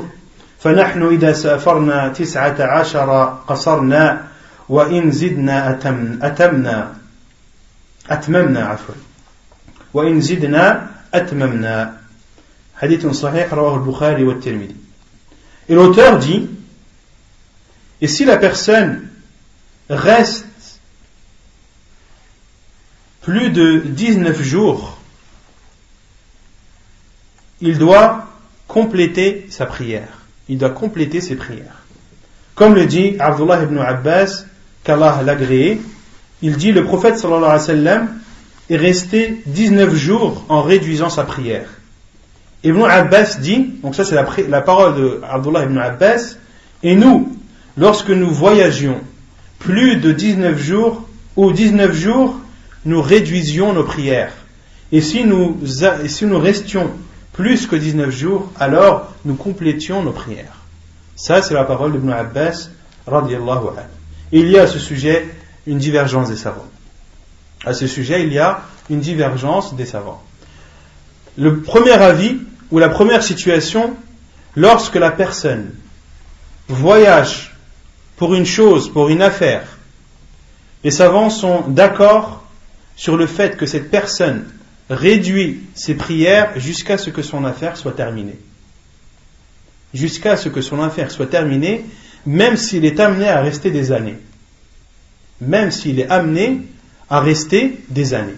فنحن إذا سافرنا 19 قصرنا وإن زدنا أتممنا وإن زدنا أتممنا. Hadith sahih rawahu al-Bukhari wa al-Tirmidhi. Et l'auteur dit, et si la personne reste plus de 19 jours, il doit compléter sa prière. Il doit compléter ses prières. Comme le dit Abdullah ibn Abbas, qu'Allah l'agréé, il dit le prophète sallallahu alayhi wa sallam est resté 19 jours en réduisant sa prière. Ibn Abbas dit, donc ça c'est la parole de Abdullah ibn Abbas, et nous, lorsque nous voyagions plus de 19 jours, ou 19 jours, nous réduisions nos prières. Et si nous restions plus que 19 jours, alors nous complétions nos prières. Ça c'est la parole d'Ibn Abbas, radiyallahu anhu. Et il y a à ce sujet une divergence des savants. À ce sujet, il y a une divergence des savants. Le premier avis, ou la première situation, lorsque la personne voyage pour une chose, pour une affaire, les savants sont d'accord sur le fait que cette personne réduit ses prières jusqu'à ce que son affaire soit terminée. Jusqu'à ce que son affaire soit terminée, même s'il est amené à rester des années. Même s'il est amené à rester des années.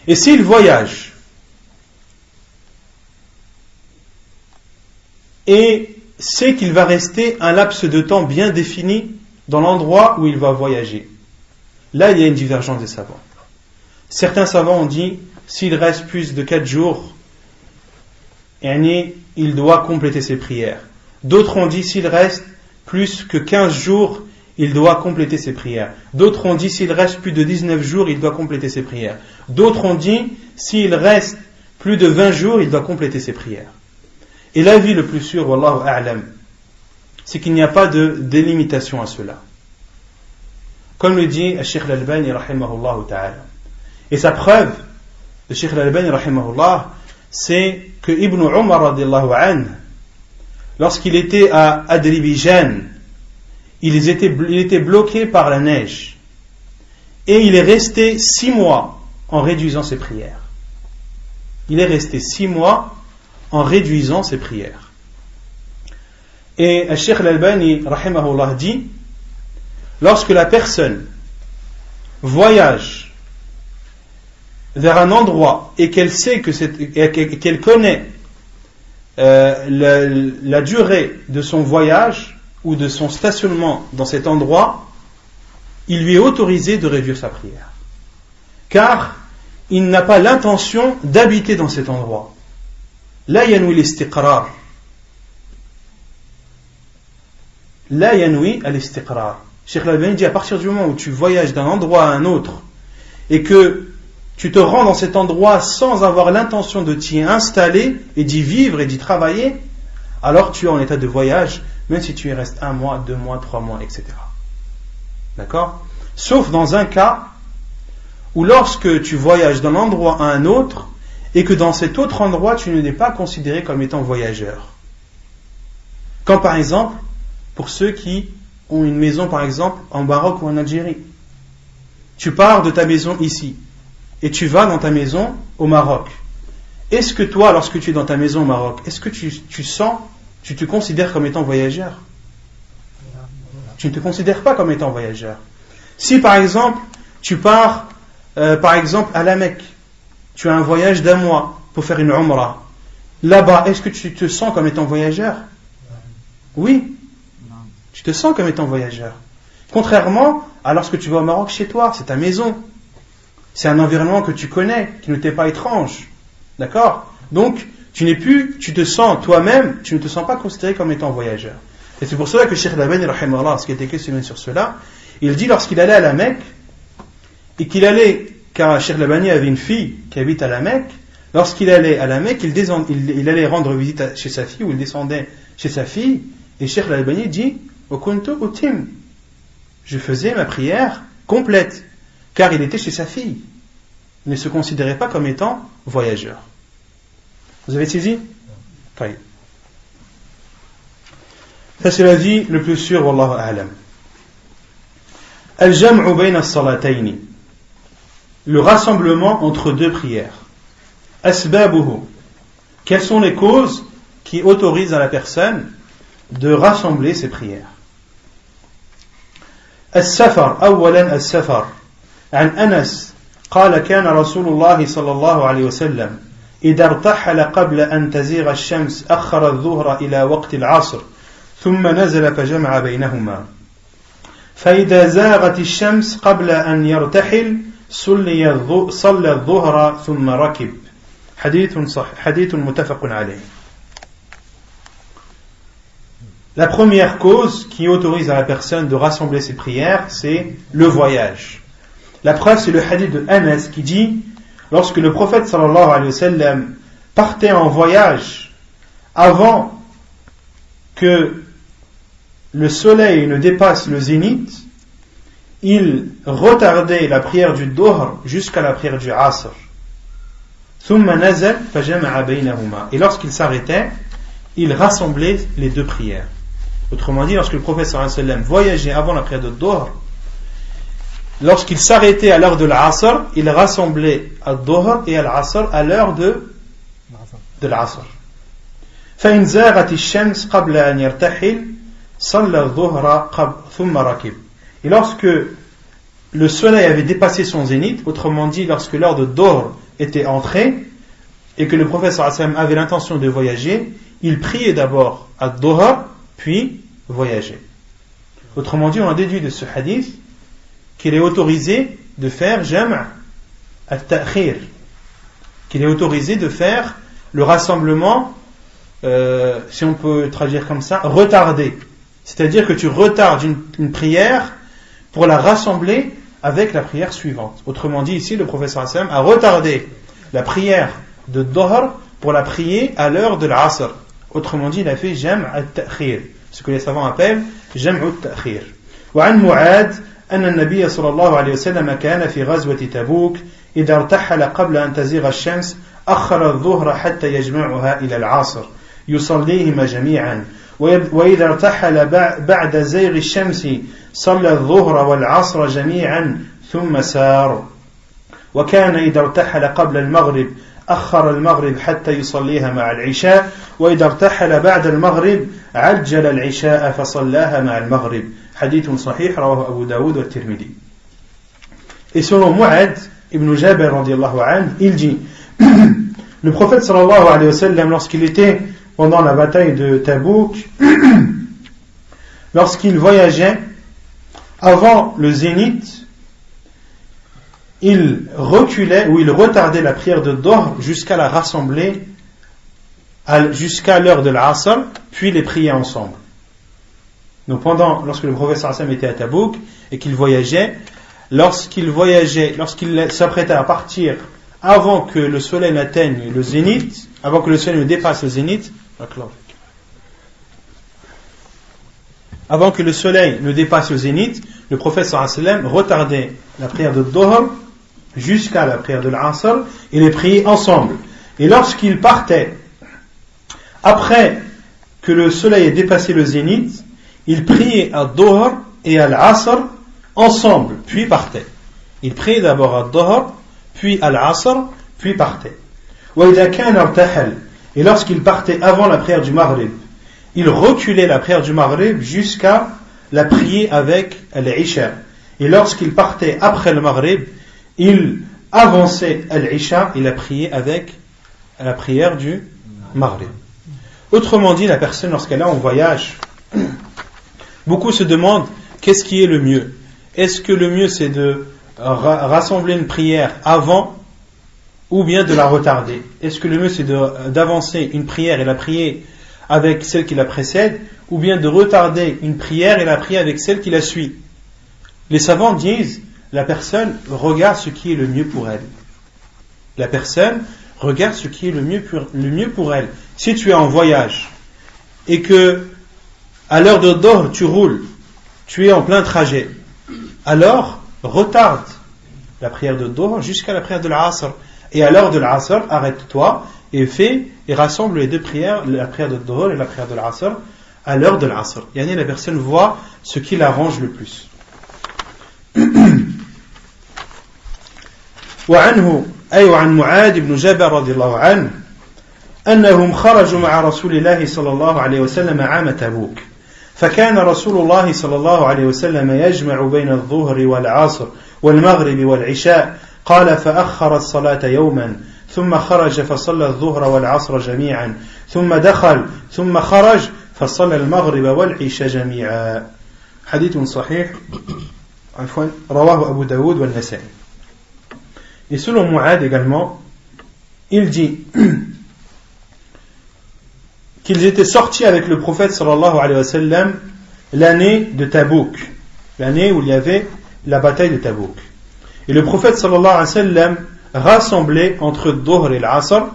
Et s'il voyage et sait qu'il va rester un laps de temps bien défini dans l'endroit où il va voyager, là il y a une divergence des savants. Certains savants ont dit s'il reste plus de 4 jours, il doit compléter ses prières. D'autres ont dit s'il reste plus que 15 jours, il doit compléter ses prières. D'autres ont dit s'il reste plus de 19 jours, il doit compléter ses prières. D'autres ont dit s'il reste plus de 20 jours, il doit compléter ses prières. Et l'avis le plus sûr, wallahu a'lam, c'est qu'il n'y a pas de délimitation à cela. Comme le dit Cheikh al-Albani rahimahullah ta'ala. Et sa preuve de Cheikh al-Albani rahimahullah, c'est que Ibn Umar radiyallahu anhu, lorsqu'il était à Adribijan, il était bloqué par la neige. Et il est resté 6 mois en réduisant ses prières. Il est resté 6 mois en réduisant ses prières. Et Cheikh al-Albani rahimahullah dit, « Lorsque la personne voyage vers un endroit et qu'elle sait qu'elle connaît la durée de son voyage ou de son stationnement dans cet endroit, il lui est autorisé de réduire sa prière. Car il n'a pas l'intention d'habiter dans cet endroit. La yanwi al-istiqrar. La yanwi al-istiqrar. Cheikh Al-Albani dit, à partir du moment où tu voyages d'un endroit à un autre et que tu te rends dans cet endroit sans avoir l'intention de t'y installer et d'y vivre et d'y travailler, alors tu es en état de voyage, même si tu y restes 1 mois, 2 mois, 3 mois, etc. D'accord ? Sauf dans un cas où lorsque tu voyages d'un endroit à un autre et que dans cet autre endroit tu n'es pas considéré comme étant voyageur. Comme par exemple, pour ceux qui ont une maison par exemple en Maroc ou en Algérie. Tu pars de ta maison ici et tu vas dans ta maison au Maroc. Est-ce que toi, lorsque tu es dans ta maison au Maroc, est-ce que tu te considères comme étant voyageur? Tu ne te considères pas comme étant voyageur. Si par exemple, tu pars par exemple à la Mecque, tu as un voyage d'1 mois pour faire une umrah. Là-bas, est-ce que tu te sens comme étant voyageur? Oui. Tu te sens comme étant voyageur. Contrairement à lorsque tu vas au Maroc chez toi, c'est ta maison. C'est un environnement que tu connais, qui ne t'est pas étrange. D'accord? Donc, tu te sens toi-même, tu ne te sens pas considéré comme étant voyageur. Et c'est pour cela que Cheikh Al-Albani, rahimahullah, ce qui était questionné sur cela, il dit lorsqu'il allait à la Mecque, et qu'il allait, car Cheikh Al-Albani avait une fille qui habite à la Mecque, lorsqu'il allait à la Mecque, il allait rendre visite chez sa fille, ou il descendait chez sa fille, et Cheikh Al-Albani dit, je faisais ma prière complète, car il était chez sa fille. Il ne se considérait pas comme étant voyageur. Vous avez saisi? Oui. Ça c'est l'avis le plus sûr, wallahu a'lam. Al-jam'u bayna as-salatayn. Le rassemblement entre 2 prières. Asbabuhu. Quelles sont les causes qui autorisent à la personne de rassembler ses prières? السفر أولا السفر عن أنس قال كان رسول الله صلى الله عليه وسلم إذا ارتحل قبل أن تزيغ الشمس أخر الظهر إلى وقت العصر ثم نزل فجمع بينهما فإذا زاغت الشمس قبل أن يرتحل صلى الظهر ثم ركب حديث متفق عليه. La première cause qui autorise à la personne de rassembler ses prières, c'est le voyage. La preuve, c'est le hadith de Anas qui dit, lorsque le prophète sallallahu alayhi wa sallam partait en voyage avant que le soleil ne dépasse le zénith, il retardait la prière du Dhuhr jusqu'à la prière du Asr. Et lorsqu'il s'arrêtait, il rassemblait les 2 prières. Autrement dit, lorsque le prophète sallallahu alayhi wa sallam voyageait avant la prière de Dhuhr, lorsqu'il s'arrêtait à l'heure de l'Asr, il rassemblait al-Dhuhr et al-Asr à l'heure de l'Asr. فإن زاغت الشمس قبل أن يرتحل صلى الظهر ثم ركب. Et lorsque le soleil avait dépassé son zénith, autrement dit, lorsque l'heure de Dhuhr était entrée, et que le prophète sallallahu alayhi wa sallam avait l'intention de voyager, il priait d'abord al-Dhuhr, puis voyager. Autrement dit, on a déduit de ce hadith qu'il est autorisé de faire jam' al-ta'khir, qu'il est autorisé de faire le rassemblement, si on peut traduire comme ça, retardé. C'est-à-dire que tu retardes une prière pour la rassembler avec la prière suivante. Autrement dit, ici, le prophète sallallahu alayhi wa sallam a retardé la prière de Dhuhr pour la prier à l'heure de l'Asr. Autrement dit, il a fait jam' al-ta'khir, ce que les savants appellent jam' al-ta'khir. وعن معاذ أن النبي صلى الله عليه وسلم كان في غزوة تبوك إذا ارتحل قبل أن تزيغ الشمس أخر الظهر حتى يجمعها إلى العصر يصليهما جميعا وإذا ارتحل بعد زيغ الشمس صلى الظهر والعصر جميعا ثم سار وكان إذا ارتحل قبل المغرب أخر المغرب حتى يصليها مع العشاء وإذا ارتحل بعد المغرب عجل العشاء فصلاها مع المغرب حديث صحيح رواه أبو داود والترمذي. Et selon Mu'ad, ibn Jabir radiyallahu anhu, il dit le prophète sallallahu alayhi wa sallam, lorsqu'il était pendant la bataille de Tabouk, lorsqu'il voyageait avant le zénith, il reculait ou il retardait la prière de Dhuhr jusqu'à la rassembler jusqu'à l'heure de l'Asr, puis les prier ensemble. Donc lorsque le prophète sallallahu alayhi wa sallam était à Tabouk et qu'il voyageait, lorsqu'il s'apprêtait à partir avant que le soleil n'atteigne le zénith, avant que le soleil ne dépasse le zénith, avant que le soleil ne dépasse le zénith, le prophète sallallahu alayhi wa sallam retardait la prière de Dhuhr jusqu'à la prière de l'Asr et les priait ensemble. Et lorsqu'il partait, après que le soleil ait dépassé le zénith, il priait à Dhuhr et à l'Asr ensemble, puis partait. Il priait d'abord à Dhuhr, puis à l'Asr, puis partait. Et lorsqu'il partait avant la prière du Maghrib, il reculait la prière du Maghrib jusqu'à la prier avec l'Isha. Et lorsqu'il partait après le Maghrib, il avançait l'Isha et la priait avec la prière du Maghrib. Autrement dit, la personne, lorsqu'elle est en voyage, beaucoup se demandent qu'est-ce qui est le mieux. Est-ce que le mieux c'est de rassembler une prière avant ou bien de la retarder? Est-ce que le mieux c'est d'avancer une prière et la prier avec celle qui la précède, ou bien de retarder une prière et la prier avec celle qui la suit? Les savants disent, la personne regarde ce qui est le mieux pour elle. La personne regarde ce qui est le mieux pour elle. Si tu es en voyage et que à l'heure de Dhuhr tu roules, tu es en plein trajet, alors retarde la prière de Dhuhr jusqu'à la prière de l'Asr. Et à l'heure de l'Asr, arrête-toi et rassemble les deux prières, la prière de Dhuhr et la prière de l'Asr, à l'heure de l'Asr. Yani la personne voit ce qui l'arrange le plus. وعنه أي عن معاذ بن جبل رضي الله عنه أنهم خرجوا مع رسول الله صلى الله عليه وسلم عام تبوك فكان رسول الله صلى الله عليه وسلم يجمع بين الظهر والعصر والمغرب والعشاء قال فأخر الصلاة يوما ثم خرج فصلى الظهر والعصر جميعا ثم دخل ثم خرج فصلى المغرب والعشاء جميعا. حديث صحيح رواه أبو داود والنسائي. Et selon Mu'ad également, il dit qu'ils étaient sortis avec le prophète sallallahu alayhi wa sallam l'année de Tabouk, l'année où il y avait la bataille de Tabouk. Et le prophète sallallahu alayhi wa sallam rassemblait entre Dhuhr et l'Asr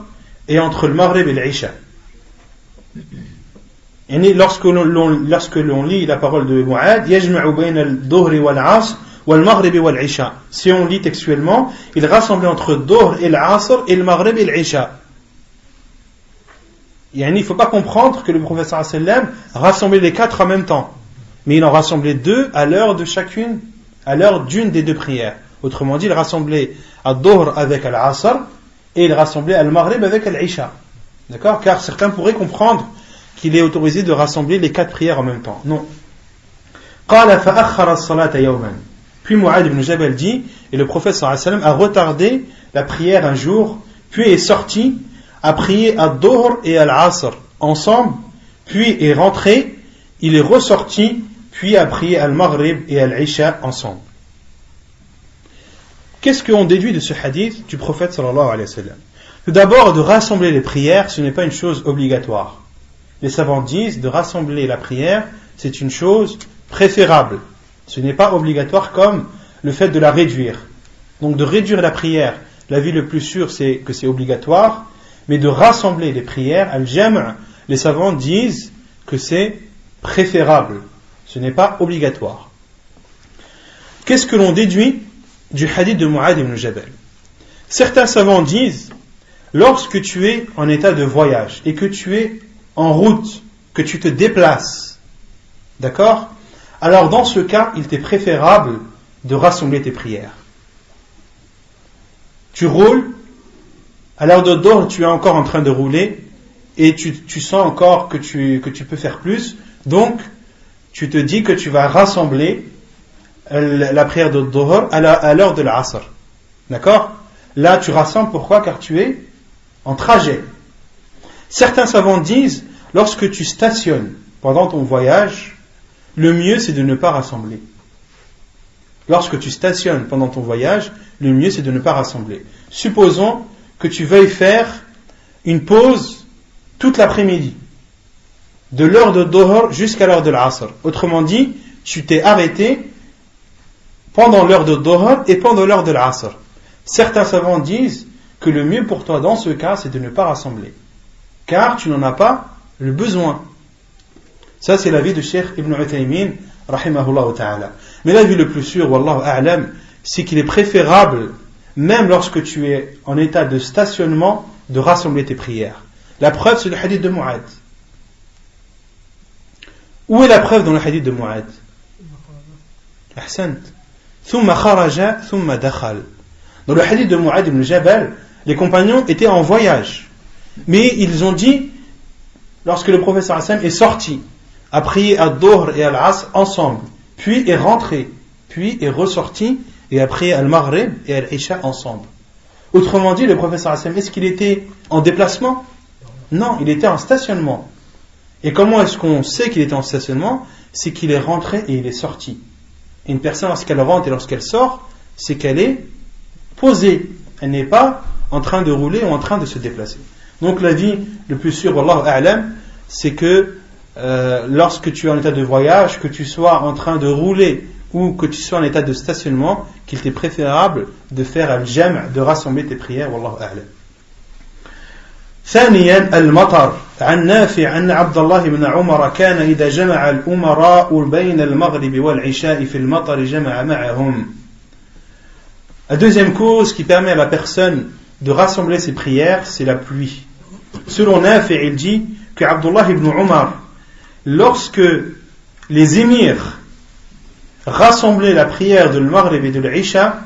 et entre le Maghrib et l'Isha. Et lorsque l'on lit la parole de Mu'ad, yajma'u bayna al-Dhuhr wal-Asr wal-Maghrib wal-Isha. Si on lit textuellement, il rassemblait entre Dhuhr et l'Asr et le Maghrib et l'Isha. Il ne faut pas comprendre que le prophète sallallahu alayhi wa sallam rassemblait les quatre en même temps, mais il en rassemblait deux à l'heure de chacune, à l'heure d'une des deux prières. Autrement dit, il rassemblait al-Dhuhr avec al-Asr et il rassemblait al-Maghrib avec al-Isha. D'accord? Car certains pourraient comprendre qu'il est autorisé de rassembler les quatre prières en même temps. Non. قال فأخر الصلاة يوما. Puis Mu'ad ibn Jabal dit, et le prophète sallallahu alayhi wa sallam a retardé la prière un jour, puis est sorti à prier à Dhuhr et à l'Asr ensemble, puis est rentré, il est ressorti, puis a prié à al-Maghrib et à l'Isha ensemble. Qu'est-ce qu'on déduit de ce hadith du prophète sallallahu alayhi wa sallam? Tout d'abord, de rassembler les prières, ce n'est pas une chose obligatoire. Les savants disent de rassembler la prière, c'est une chose préférable. Ce n'est pas obligatoire comme le fait de la réduire. Donc de réduire la prière, l'avis le plus sûr c'est que c'est obligatoire, mais de rassembler les prières, al-jam', les savants disent que c'est préférable. Ce n'est pas obligatoire. Qu'est-ce que l'on déduit du hadith de Mu'ad ibn Jabal? Certains savants disent, lorsque tu es en état de voyage et que tu es en route, que tu te déplaces, d'accord? Alors dans ce cas, il t'est préférable de rassembler tes prières. Tu roules, à l'heure de Dhuhr, tu es encore en train de rouler et tu sens encore que tu peux faire plus, donc tu te dis que tu vas rassembler la prière de Dhuhr à l'heure de l'Asr. D'accord? Là, tu rassembles, pourquoi? Car tu es en trajet. Certains savants disent, lorsque tu stationnes pendant ton voyage, le mieux c'est de ne pas rassembler. Lorsque tu stationnes pendant ton voyage, le mieux c'est de ne pas rassembler. Supposons que tu veuilles faire une pause toute l'après-midi, de l'heure de Dhuhr jusqu'à l'heure de l'Asr. Autrement dit, tu t'es arrêté pendant l'heure de Dhuhr et pendant l'heure de l'Asr. Certains savants disent que le mieux pour toi dans ce cas, c'est de ne pas rassembler, car tu n'en as pas le besoin. Ça, c'est l'avis de Cheikh Ibn Uthaymin, rahimahullah ta'ala. Mais l'avis le plus sûr, wallahu a'lam, c'est qu'il est préférable, même lorsque tu es en état de stationnement, de rassembler tes prières. La preuve, c'est le hadith de Mu'adh. Où est la preuve dans le hadith de Mu'adh? Ahsant. Thumma kharaja, thumma dakhal. Dans le hadith de Mu'adh ibn Jabal, les compagnons étaient en voyage. Mais ils ont dit, lorsque le prophète sallallahu alayhi wa sallam est sorti, a prié à Dhuhr et à l'Asr ensemble, puis est rentré, puis est ressorti et a prié à Al-Maghrib et à l'Isha ensemble. Autrement dit, le prophète sallallahu alayhi wa sallam, est-ce qu'il était en déplacement? Non, il était en stationnement. Et comment est-ce qu'on sait qu'il était en stationnement? C'est qu'il est rentré et il est sorti. Et une personne, lorsqu'elle rentre et lorsqu'elle sort, c'est qu'elle est posée. Elle n'est pas en train de rouler ou en train de se déplacer. Donc l'avis le plus sûr, wallahu a'lam, c'est que lorsque tu es en état de voyage, que tu sois en train de rouler ou que tu sois en état de stationnement, qu'il t'est préférable de faire al-jam', de rassembler tes prières, wallahu a'lam. ثانيا المطر عن نافع أن عبد الله بن عمر كان إذا جمع الأمراء بين المغرب والعشاء في المطر جمع معهم. La deuxième cause qui permet à la personne de rassembler ses prières, c'est la pluie. Selon Nafi', il dit que Abdullah ibn Umar, lorsque les émirs rassemblaient la prière de l'Maghrib et de l'Isha,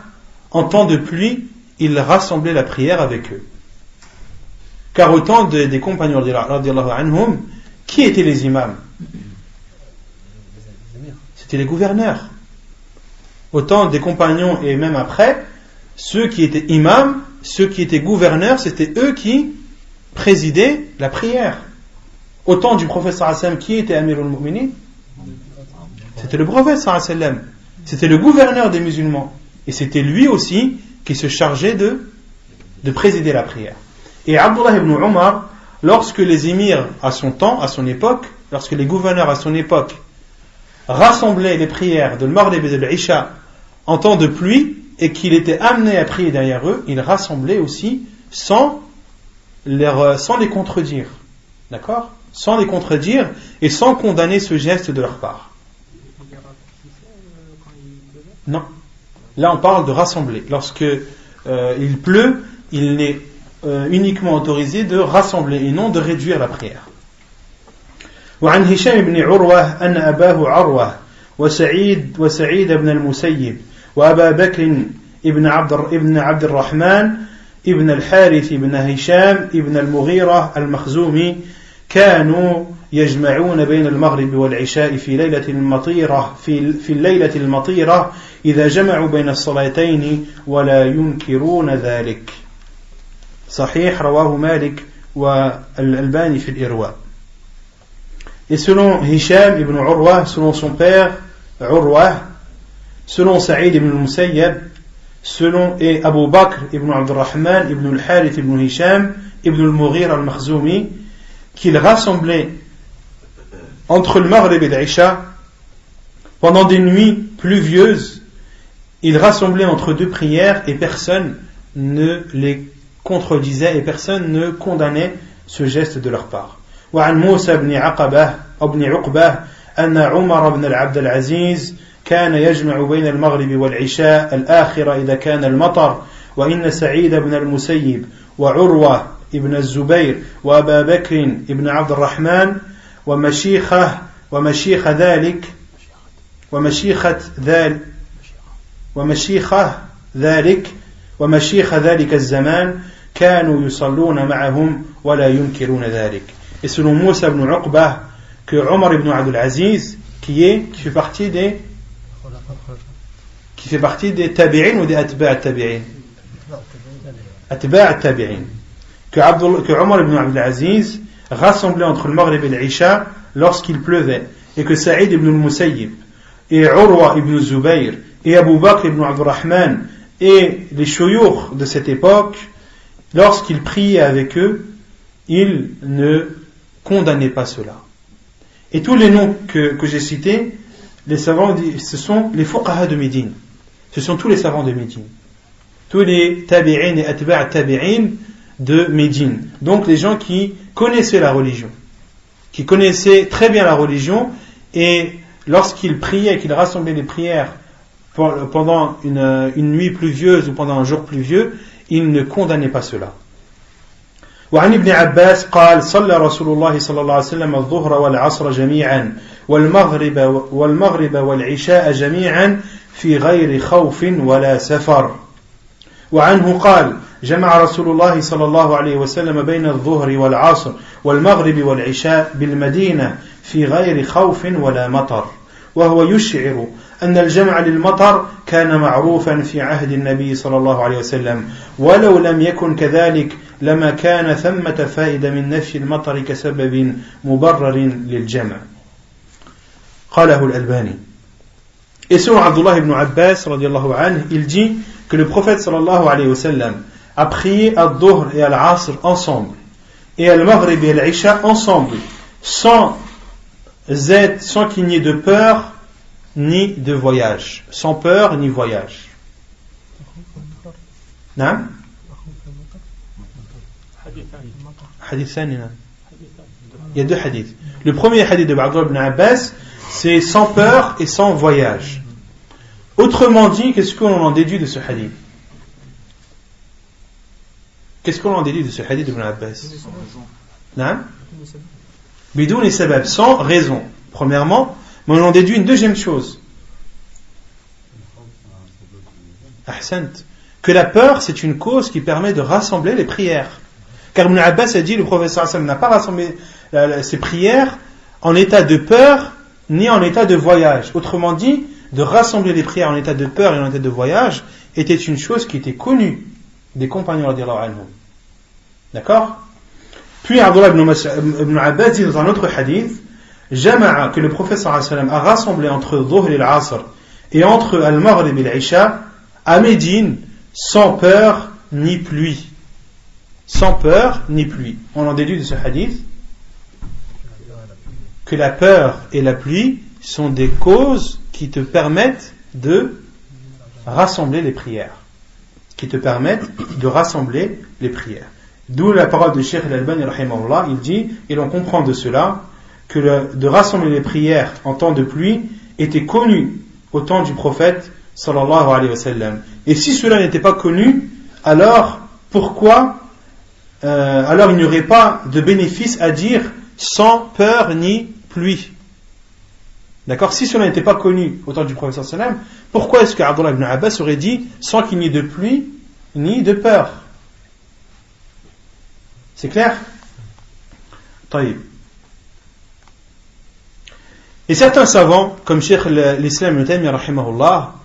en temps de pluie, ils rassemblaient la prière avec eux. Car au temps des compagnons radiyallahu anhum, qui étaient les imams? C'était les gouverneurs. Au temps des compagnons et même après, ceux qui étaient imams, ceux qui étaient gouverneurs, c'était eux qui présidaient la prière. Au temps du prophète sallallahu alayhi wa sallam, qui était Amirul Mu'minin? C'était le prophète sallallahu alayhi wa sallam. C'était le gouverneur des musulmans. Et c'était lui aussi qui se chargeait de présider la prière. Et Abdullah ibn Umar, lorsque les émirs à son temps, à son époque, lorsque les gouverneurs à son époque rassemblaient les prières de l'Maghrib et de l'Isha en temps de pluie et qu'il était amené à prier derrière eux, il rassemblait aussi sans les contredire. D'accord? Sans les contredire et sans condamner ce geste de leur part. Non. Là on parle de rassembler. Lorsque il pleut, il est uniquement autorisé de rassembler et non de réduire la prière. وعن هشام بن عروة أن أباه عروة وسعيد بن المسيب وأبا بكر ابن عبد الرحمن ابن الحارث بن هشام ابن المغيرة المخزومي كانوا يجمعون بين المغرب والعشاء في ليلة المطيرة في الليلة المطيرة إذا جمعوا بين الصلاتين ولا ينكرون ذلك. صحيح رواه مالك والألباني في الإرواء. Et selon Hisham ibn Urwa, selon son père Urwa, selon Saïd ibn al-Musayyab, selon Abu Bakr ibn Abdurrahman ibn al-Harith ibn Hisham ibn al-Mughira al-Makhzoumi, qu'il rassemblait entre le Maghrib et l'Isha pendant des nuits pluvieuses, il rassemblait entre deux prières et personne ne les contredisait et personne ne condamnait ce geste de leur part. وعن موسى بن عقبة أن عمر بن عبد العزيز كان يجمع بين المغرب والعشاء الآخرة إذا كان المطر وإن سعيد بن المسيب وعروة ابن الزبير وأبا بكر ابن عبد الرحمن ومشيخ ذلك الزمان كانوا يصلون معهم ولا ينكرون ذلك. Et selon Moussa ibn Uqbah, que Omar ibn Abdul Aziz, qui fait partie des tabi'in ou des atba' tabi'in? Atba' al-Tabi'in, que Omar ibn Abdul Aziz rassemblait entre le Maghrib et l'Isha lorsqu'il pleuvait, et que Saïd ibn al-Musayyib et Urwa ibn Zubayr et Abu Bakr ibn Abdurrahman et les shuyukh de cette époque, lorsqu'ils priaient avec eux, ils ne condamnaient pas cela. Et tous les noms que j'ai cités, les savants, ce sont les fuqaha de Médine. Ce sont tous les savants de Médine. Tous les tabi'in et atba' tabi'in de Médine. Donc les gens qui connaissaient la religion, qui connaissaient très bien la religion, et lorsqu'ils priaient, qu'ils rassemblaient les prières pendant une nuit pluvieuse ou pendant un jour pluvieux, ils ne condamnaient pas cela. وعن ابن عباس قال صلى رسول الله صلى الله عليه وسلم الظهر والعصر جميعا والمغرب والعشاء جميعا في غير خوف ولا سفر. وعنه قال جمع رسول الله صلى الله عليه وسلم بين الظهر والعصر والمغرب والعشاء بالمدينة في غير خوف ولا مطر، وهو يشعر أن الجمع للمطر كان معروفا في عهد النبي صلى الله عليه وسلم، ولو لم يكن كذلك لما كان ثمة فائدة من نفي المطر كسبب مبرر للجمع. قاله الألباني. Et selon Abdullah ibn Abbas radiallahu anhu, il dit que le prophète sallallahu alayhi wa sallam a prié al-Dhuhr et al-Asr ensemble, et al-Maghrib et al-Isha ensemble, sans qu'il n'y ait de peur ni de voyage, sans peur ni voyage. Non? Hadith Sanina. Il y a deux hadiths. Le premier hadith de Abdullah ibn Abbas, c'est sans peur et sans voyage. Autrement dit, qu'est-ce qu'on en déduit de ce hadith? Qu'est-ce qu'on en déduit de ce hadith de Ibn Abbas? Non? Bidoun et sabab, sans raison. Premièrement, mais on en déduit une deuxième chose. Ahsant. Que la peur, c'est une cause qui permet de rassembler les prières. Car Ibn Abbas a dit, le prophète sallallahu alayhi wa sallam n'a pas rassemblé ses prières en état de peur ni en état de voyage. Autrement dit, de rassembler les prières en état de peur et en état de voyage était une chose qui était connue des compagnons radiyallahu anhum. D'accord? Puis Abdullah ibn Abbas dit dans un autre hadith, Jama'a, que le prophète sallallahu alayhi wa sallam a rassemblé entre Dhuhr et l'Asr et entre Al-Maghrib et l'Isha à Médine sans peur ni pluie. Sans peur ni pluie. On en déduit de ce hadith que la peur et la pluie sont des causes qui te permettent de rassembler les prières. Qui te permettent de rassembler les prières. D'où la parole de Cheikh Al-Albani rahimahullah, il dit, et l'on comprend de cela, que de rassembler les prières en temps de pluie était connu au temps du prophète sallallahu alayhi wa sallam. Et si cela n'était pas connu, alors pourquoi alors il n'y aurait pas de bénéfice à dire sans peur ni pluie? D'accord? Si cela n'était pas connu au temps du prophète sallallahu alayhi wa sallam, pourquoi est-ce qu'Abdullah ibn Abbas aurait dit sans qu'il n'y ait de pluie ni de peur? C'est clair? Taïb. Et certains savants, comme Cheikh l'Islam Ibn Taymiyyah rahimahullah,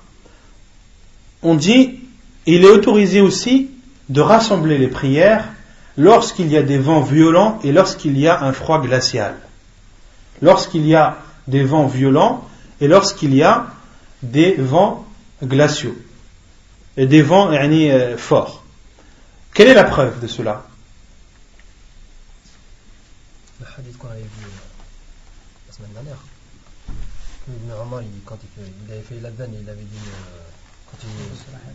ont dit il est autorisé aussi de rassembler les prières lorsqu'il y a des vents violents et lorsqu'il y a un froid glacial. Lorsqu'il y a des vents violents et lorsqu'il y a des vents glaciaux et des vents forts. Quelle est la preuve de cela? Le hadith qu'on avait vu la semaine dernière. Ibn Omar, quand il avait fait l'adhan, il avait dit quand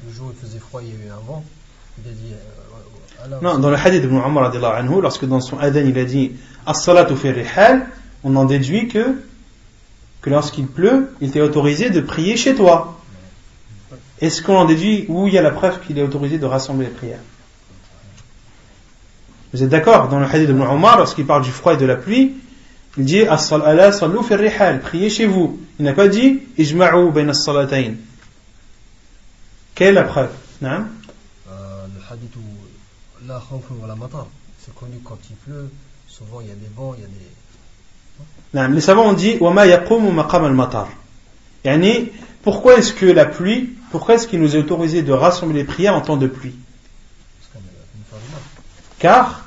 le jour il faisait froid, il y a eu un vent. Il a dit non, dans le hadith d'Ibn Omar radiyallahu anhu, lorsque dans son adhan il a dit as-salatu fi rihal, on en déduit que lorsqu'il pleut, il t'est autorisé de prier chez toi. Est-ce qu'on en déduit où il y a la preuve qu'il est autorisé de rassembler les prières? Vous êtes d'accord? Dans le hadith d'Ibn Omar, lorsqu'il parle du froid et de la pluie, il dit as-salatu sallu fi rihal, priez chez vous. Il n'a pas dit ijma'u bayna as-salatayn. Quelle est la preuve? Non? Le hadith où la khawf wa la matar, c'est connu quand il pleut, souvent il y a des vents, il y a des... Non, les savants ont dit wa ma yaqumu maqam al-matar. Yani, pourquoi est-ce qu'il nous est autorisé de rassembler les prières en temps de pluie? car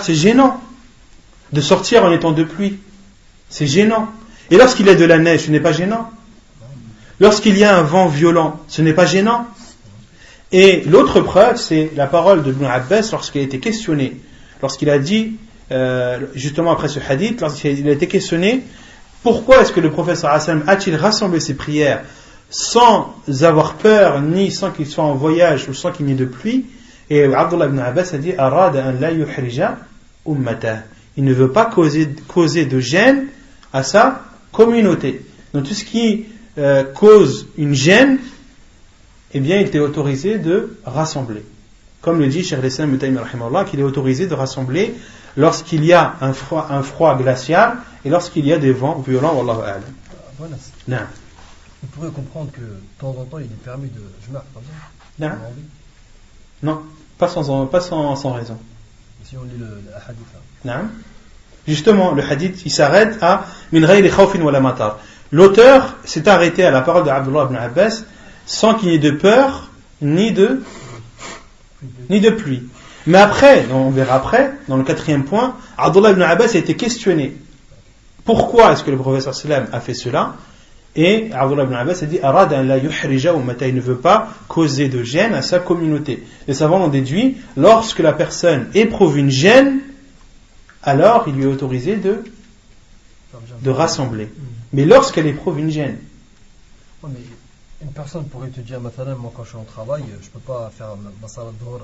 c'est gênant de sortir en étant de pluie. C'est gênant. Et lorsqu'il y a de la neige, ce n'est pas gênant. Lorsqu'il y a un vent violent, ce n'est pas gênant. Et l'autre preuve, c'est la parole de Ibn Abbas lorsqu'il a été questionné, lorsqu'il a dit, justement après ce hadith, lorsqu'il a été questionné, pourquoi est-ce que le prophète sallallahu alayhi wa sallam a-t-il rassemblé ses prières sans avoir peur, ni sans qu'il soit en voyage, ou sans qu'il n'y ait de pluie? Et Abdullah ibn Abbas a dit, arada an la yuhrija ummatah. Il ne veut pas causer de gêne à sa communauté. Donc tout ce qui cause une gêne, eh bien il était autorisé de rassembler. Comme le dit Cheikh al-Islam Ibn Taymiyyah rahimahullah, qu'il est autorisé de rassembler lorsqu'il y a un froid glacial et lorsqu'il y a des vents violents. Wallahu a'lam. Voilà. Non. On pourrait comprendre que de temps en temps il est permis de jumar comme ça. Non, pas sans raison. Et si on lit le hadith là. Non. Justement, le hadith il s'arrête à min ghayri khawfin wala matar. L'auteur s'est arrêté à la parole de Abdullah ibn Abbas sans qu'il y ait de peur ni de pluie. Mais après, on verra après, dans le 4e point, Abdullah ibn Abbas a été questionné. Pourquoi est-ce que le prophète sallam a fait cela? Et Abdullah ibn Abbas a dit, arada an la yuhrija ummata, il ne veut pas causer de gêne à sa communauté. Les savants ont déduit, lorsque la personne éprouve une gêne, alors il lui est autorisé de rassembler. Mais lorsqu'elle éprouve une gêne. Ouais, mais une personne pourrait te dire, maintenant, moi quand je suis en travail, je ne peux pas faire ma salat dhuhr,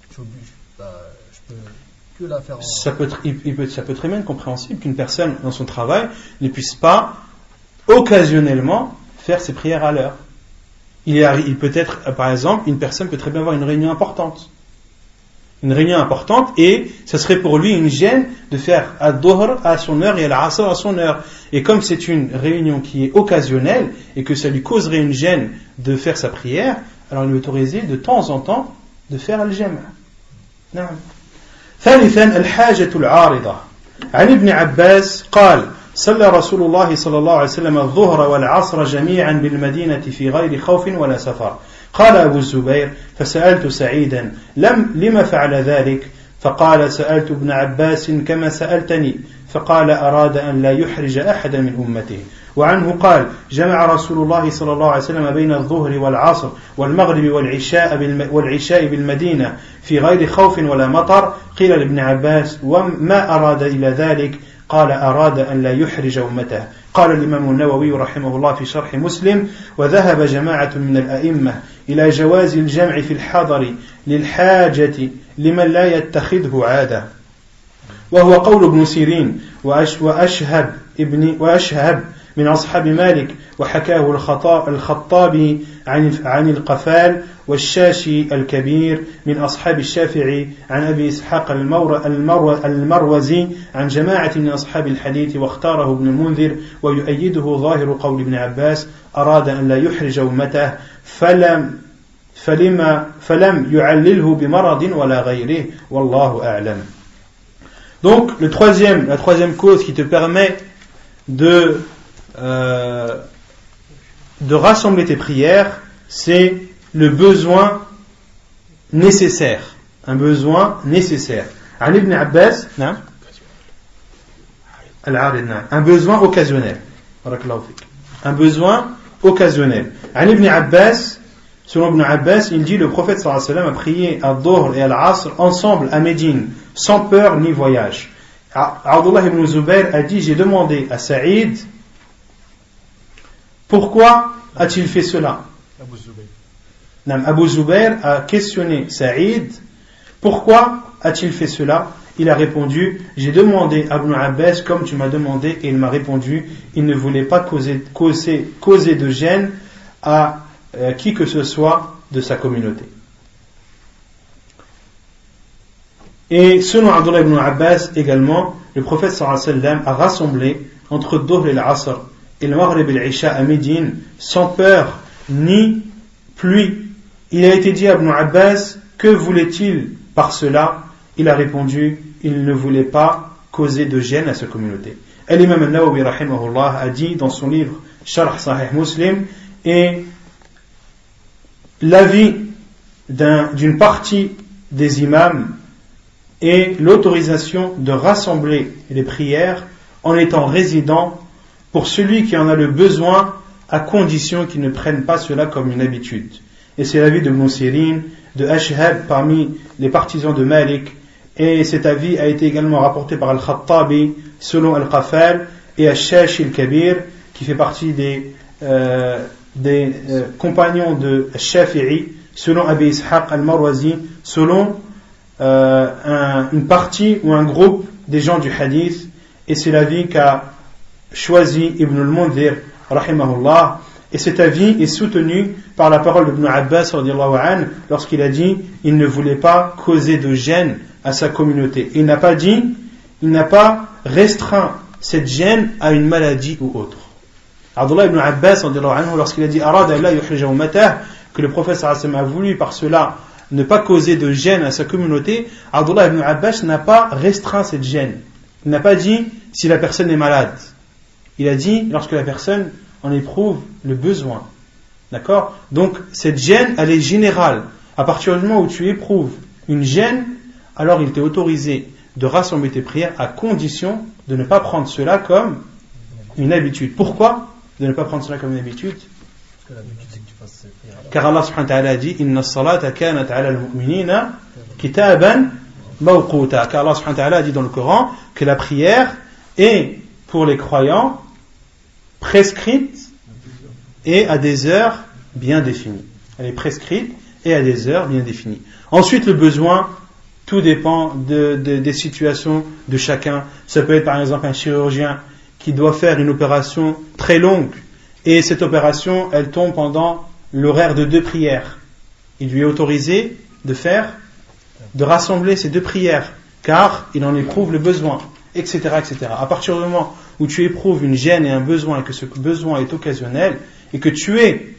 je suis obligé, je peux que la faire en... Ça peut très bien être compréhensible qu'une personne dans son travail ne puisse pas occasionnellement faire ses prières à l'heure. Il peut être, par exemple, une personne peut très bien avoir une réunion importante. Et ce serait pour lui une gêne de faire ad-dhuhr à son heure et al-asr à son heure. Et comme c'est une réunion qui est occasionnelle et que ça lui causerait une gêne de faire sa prière, alors il est autorisé de temps en temps de faire al-jam'. ثالثا الحاجة العارضة عن ابن عباس قال صلى رسول الله صلى الله عليه وسلم الظهر والعصر جميعا بالمدينة في غير خوف ولا سفر. قال أبو الزبير فسألت سعيدا لما فعل ذلك؟ فقال سألت ابن عباس كما سألتني، فقال أراد أن لا يحرج أحدا من أمته. وعنه قال جمع رسول الله صلى الله عليه وسلم بين الظهر والعصر والمغرب والعشاء بالمدينة في غير خوف ولا مطر. قيل لابن عباس وما أراد إلى ذلك؟ قال أراد أن لا يحرج أمته. قال الإمام النووي رحمه الله في شرح مسلم وذهب جماعة من الأئمة إلى جواز الجمع في الحضر للحاجة لمن لا يتخذه عادة، وهو قول ابن سيرين وأشهب من أصحاب مالك، وحكاه الخطابي عن القفال والشاشي الكبير من أصحاب الشافعي عن أبي إسحاق المروزي عن جماعة من أصحاب الحديث، واختاره ابن المنذر ويؤيده ظاهر قول ابن عباس أراد أن لا يحرج أمته فلم يعلله بمرض ولا غيره والله أعلم. Donc la troisième cause qui te permet de rassembler tes prières, c'est le besoin nécessaire. Un besoin nécessaire. عن ابن عباس نعم العارض نعم un besoin occasionnel. بارك الله فيك. Un besoin occasionnel. عن ابن عباس, selon Ibn Abbas, il dit le prophète sallallahu alayhi wa sallam a prié à Dhuhr et à l'Asr ensemble à Médine, sans peur ni voyage. Abdullah ibn Zubayr a dit, j'ai demandé à Saïd, pourquoi a-t-il fait cela? Abu Zubayr a questionné Saïd, pourquoi a-t-il fait cela? Il a répondu, j'ai demandé à Ibn Abbas comme tu m'as demandé, et il m'a répondu, il ne voulait pas causer de gêne à qui que ce soit de sa communauté. Et selon Abdullah ibn Abbas également, le prophète sallallahu alayhi wa sallam a rassemblé entre Dhuhr et l'Asr et le Maghrib et l'Isha à Médine sans peur ni pluie. Il a été dit à Ibn Abbas, que voulait-il par cela? Il a répondu, il ne voulait pas causer de gêne à sa communauté. Et l'imam al-Nawawi rahimahullah a dit dans son livre Sharh Sahih Muslim, et l'avis d'une partie des imams et l'autorisation de rassembler les prières en étant résident pour celui qui en a le besoin, à condition qu'il ne prenne pas cela comme une habitude. Et c'est l'avis de Ibn Sirin, de Ashhab parmi les partisans de Malik, et cet avis a été également rapporté par Al-Khattabi selon Al-Qafal et Al-Shashi Al-Kabir qui fait partie des compagnons de Al-Shafi'i selon Abi Ishaq Al-Marwazi selon une partie ou un groupe des gens du hadith, et c'est l'avis qu'a choisi Ibn al-Mundhir rahimahullah, et cet avis est soutenu par la parole d'Ibn Abbas radiyallahu anhu lorsqu'il a dit il ne voulait pas causer de gêne à sa communauté. Il n'a pas restreint cette gêne à une maladie ou autre. Abdullah ibn Abbas radiyallahu anhu, lorsqu'il a dit arada la yukhrija ummatahu, que le prophète sallallahu alayhi wa sallam a voulu par cela ne pas causer de gêne à sa communauté, Abdullah ibn Abbas n'a pas restreint cette gêne. Il n'a pas dit si la personne est malade. Il a dit lorsque la personne en éprouve le besoin. D'accord ? Donc cette gêne, elle est générale. À partir du moment où tu éprouves une gêne, alors il t'est autorisé de rassembler tes prières à condition de ne pas prendre cela comme une habitude. Pourquoi de ne pas prendre cela comme une habitude ? Parce que l'habitude c'est que tu fasses ces prières. Car Allah subhanahu wa ta'ala a dit Inna as-salata kanat 'ala al-mu'minina kitaban mawquta. Car Allah subhanahu wa ta'ala a dit dans le Coran que la prière est pour les croyants prescrite et à des heures bien définies. Elle est prescrite et à des heures bien définies. Ensuite, le besoin, tout dépend des situations de chacun. Ça peut être par exemple un chirurgien qui doit faire une opération très longue et cette opération, elle tombe pendant l'horaire de 2 prières. Il lui est autorisé de rassembler ces 2 prières car il en éprouve le besoin, etc., etc. À partir du moment où tu éprouves une gêne et un besoin et que ce besoin est occasionnel et que tu es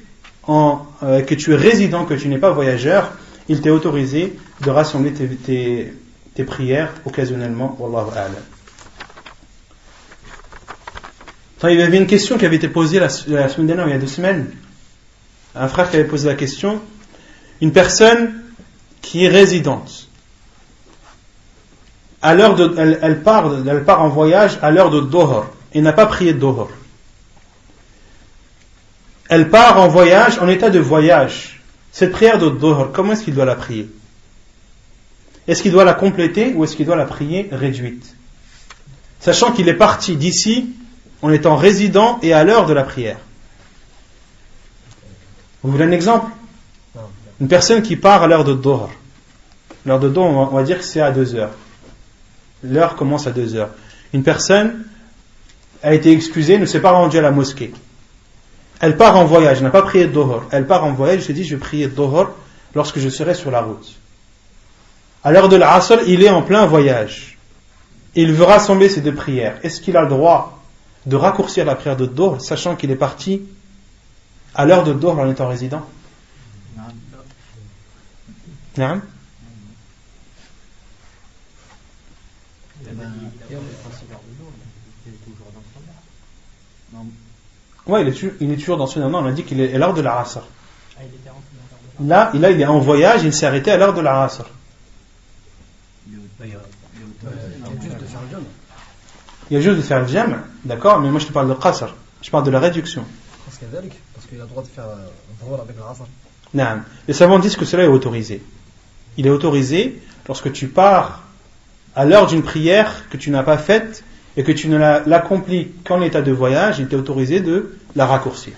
résident, que tu n'es pas voyageur, il t'est autorisé de rassembler tes prières occasionnellement. Wallahu a'lam. Il y avait une question qui avait été posée la semaine dernière, il y a 2 semaines. Un frère qui avait posé la question. Une personne qui est résidente, elle part en voyage à l'heure de Dohor et n'a pas prié de Dohor. Elle part en voyage, en état de voyage. Cette prière de Dohor, comment est-ce qu'il doit la prier ? Est-ce qu'il doit la compléter ou est-ce qu'il doit la prier réduite ? Sachant qu'il est parti d'ici en étant résident et à l'heure de la prière. Vous voulez un exemple ? Une personne qui part à l'heure de Dohor. L'heure de Dohor, on va dire que c'est à 2 heures. L'heure commence à 2 heures. Une personne a été excusée, ne s'est pas rendue à la mosquée. Elle part en voyage, n'a pas prié de Dohor. Elle part en voyage, elle se dit je vais prier de Dohor lorsque je serai sur la route. À l'heure de l'Asr, il est en plein voyage. Il veut rassembler ces 2 prières. Est-ce qu'il a le droit de raccourcir la prière de Dohor, sachant qu'il est parti à l'heure de Dohor en étant résident ? Non. Oui, il est toujours dans ce moment. On a dit qu'il est à l'heure de la Asr. Là, il est en voyage, il s'est arrêté à l'heure de la Asr. Il y a juste de faire le jam', d'accord, mais moi je te parle de qasr, je parle de la réduction. Parce qu'il a le droit de faire un droit avec la Asr. Non, les savants disent que cela est autorisé. Il est autorisé lorsque tu pars à l'heure d'une prière que tu n'as pas faite et que tu ne l'accomplis qu'en état de voyage, il t'est autorisé de la raccourcir.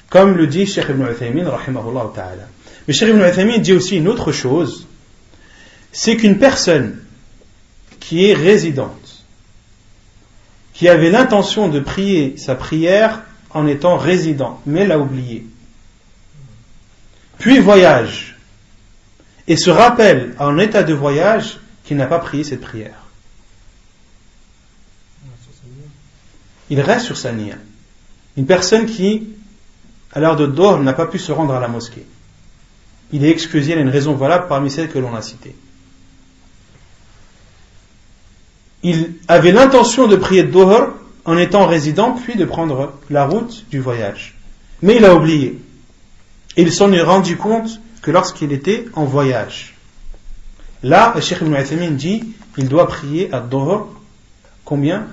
Comme le dit Cheikh Ibn Uthaymin, rahimahullah ta'ala. Mais Cheikh Ibn Uthaymin dit aussi une autre chose, c'est qu'une personne qui est résidente, qui avait l'intention de prier sa prière en étant résident, mais l'a oublié, puis voyage, et se rappelle en état de voyage qu'il n'a pas prié cette prière. Il reste sur sa niya. Une personne qui, à l'heure de Dohor, n'a pas pu se rendre à la mosquée. Il est excusé, il a une raison valable parmi celles que l'on a citées. Il avait l'intention de prier Dohor en étant résident, puis de prendre la route du voyage. Mais il a oublié. Et il s'en est rendu compte que lorsqu'il était en voyage. Là, le Cheikh Ibn Uthaymin dit il doit prier à Dhuhr combien?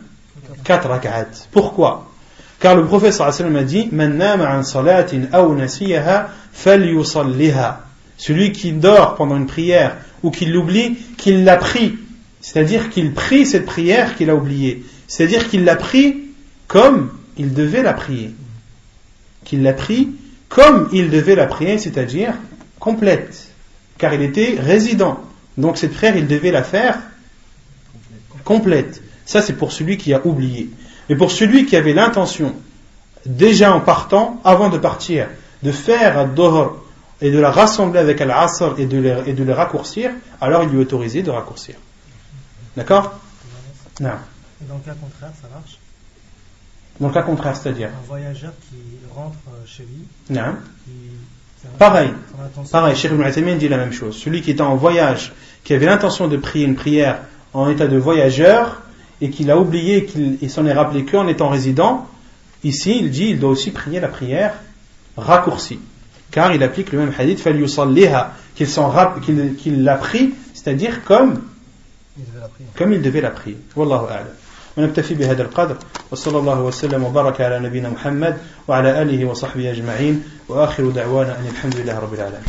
4 rak'at. Pourquoi? Car le prophète sallallahu alayhi wa sallam a dit Man nama an salatin aw nasiyaha falyusalliha. Celui qui dort pendant une prière ou qui l'oublie, qu'il l'a pris. C'est-à-dire qu'il prie cette prière qu'il a oubliée. C'est-à-dire qu'il l'a pris comme il devait la prier. Qu'il l'a pris comme il devait la prier, c'est-à-dire complète. Car il était résident. Donc cette prière, il devait la faire complète. Ça, c'est pour celui qui a oublié. Mais pour celui qui avait l'intention, déjà en partant, avant de partir, de faire ad-dhuhr et de la rassembler avec al-asr et de les raccourcir, alors il lui est autorisé de raccourcir. D'accord? Non. Et dans le cas contraire, ça marche? Dans le cas contraire, c'est-à-dire un voyageur qui rentre chez lui. Non. Pareil, Cheikh Ibn Uthaymin dit la même chose. Celui qui était en voyage, qui avait l'intention de prier une prière en état de voyageur, et qu'il a oublié, qu'il s'en est rappelé qu'en étant résident, ici il dit il doit aussi prier la prière raccourcie. Car il applique le même hadith, falyusalliha, qu'il l'a pris, c'est-à-dire comme il devait la prier. Wallahu a'lam. ونكتفي بهذا القدر وصلى الله وسلم وبارك على نبينا محمد وعلى آله وصحبه أجمعين وآخر دعوانا أن الحمد لله رب العالمين.